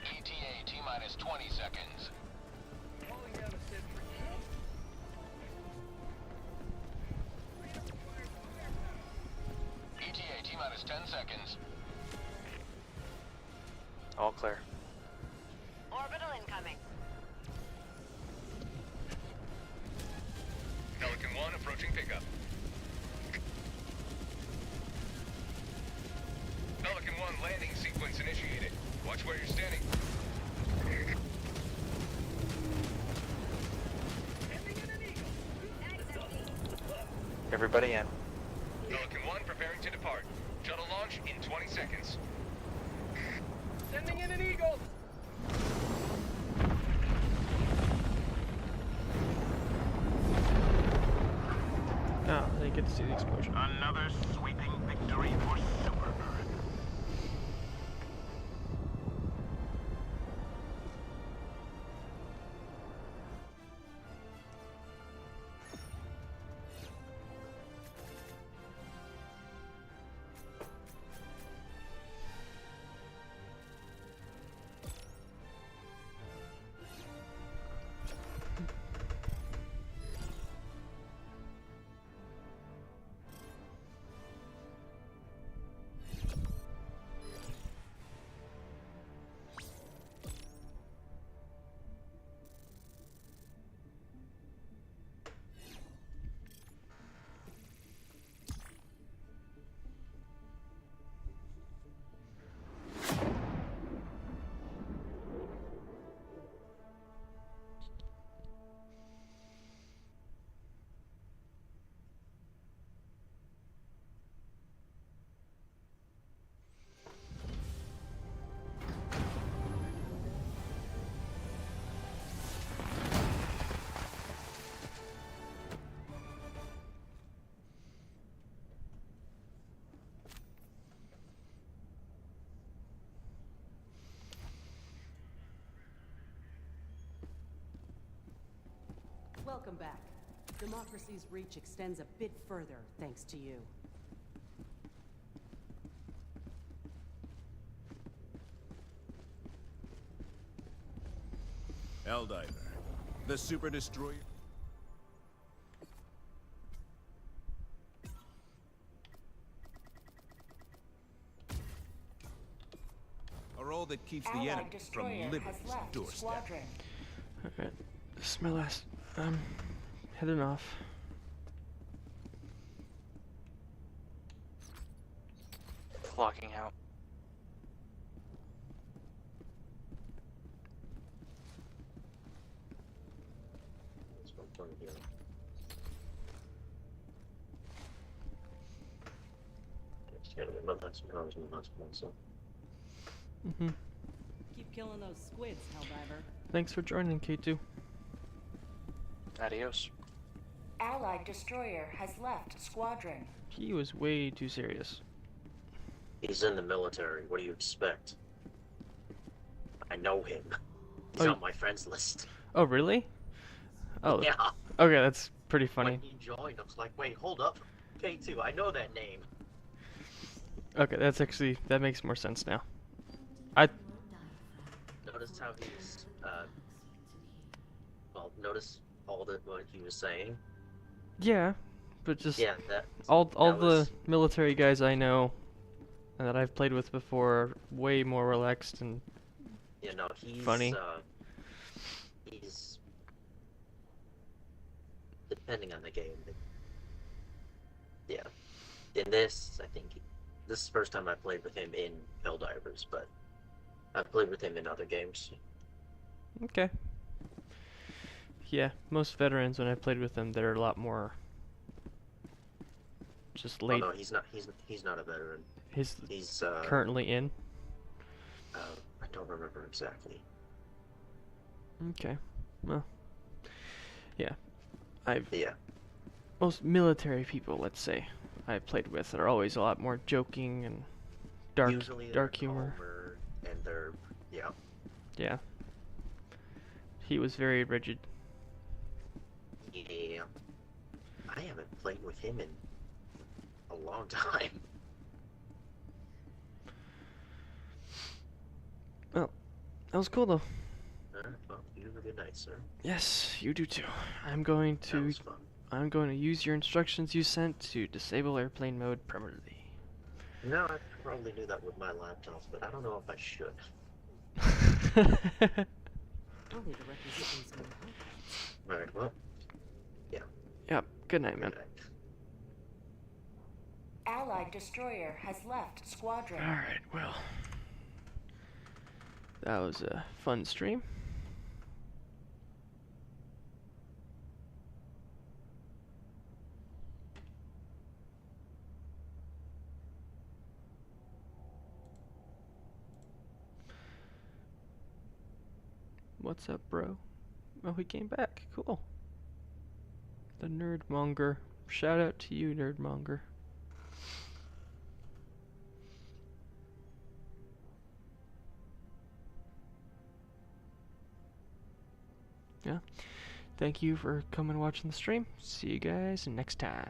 ETA T-minus 20 seconds. Calling down a sentry. ETA T-minus 10 seconds. All clear. Orbital incoming. Pelican 1 approaching pickup. Pelican 1 landing sequence initiated. Watch where you're standing. Everybody in. Pelican 1 preparing to depart. Shuttle launch in 20 seconds. Sending in an eagle! Oh, I didn't get to see the explosion. Another sweeping victory for Superbird. Welcome back. Democracy's reach extends a bit further thanks to you. Helldiver. The super destroyer. A role that keeps the Allied enemy destroyer from has liberty's left doorstep. squadron. Alright, this is my last. Heading off. Clocking out. one here. Just gotta get my last one. Mm-hmm. Keep killing those squids, Helldiver. Thanks for joining, K2. Adios. Allied destroyer has left squadron. He was way too serious. He's in the military. What do you expect? I know him. He's Oh, on my friends list. Oh, really? Oh, Yeah. okay, that's pretty funny. When he joined, I was like, wait, hold up. K2, I know that name. Okay, that makes more sense now. Notice how he's, notice all what he was saying. Yeah, but just Yeah, all that the was- military guys I know and that I've played with before are way more relaxed and You know, he's, funny. He's... Depending on the game. Yeah. In this, I think... This is the first time I played with him in Helldivers, but I've played with him in other games. Okay. Yeah, most veterans when I played with them, they're a lot more just late. Oh no, he's not a veteran. He's He's currently in. I don't remember exactly. Okay. Well. Yeah. Yeah. Most military people, let's say, I played with are always a lot more joking and Usually dark they're humor. calmer, and they're Yeah. He was very rigid. Yeah. I haven't played with him in a long time. Well, that was cool though. Well, you have a good night, sir. Yes, you do too. I'm going That to was fun. use your instructions you sent to disable airplane mode permanently. No, I probably knew that with my laptop, but I don't know if I should. Only the requisitions know. Alright, well, Yep. Good night, man. good night. Allied destroyer has left squadron. Alright, well. That was a fun stream. What's up, bro? Oh, he came back. Cool. The Nerdmonger. Shout out to you, Nerdmonger. Yeah. Thank you for coming and watching the stream. See you guys next time.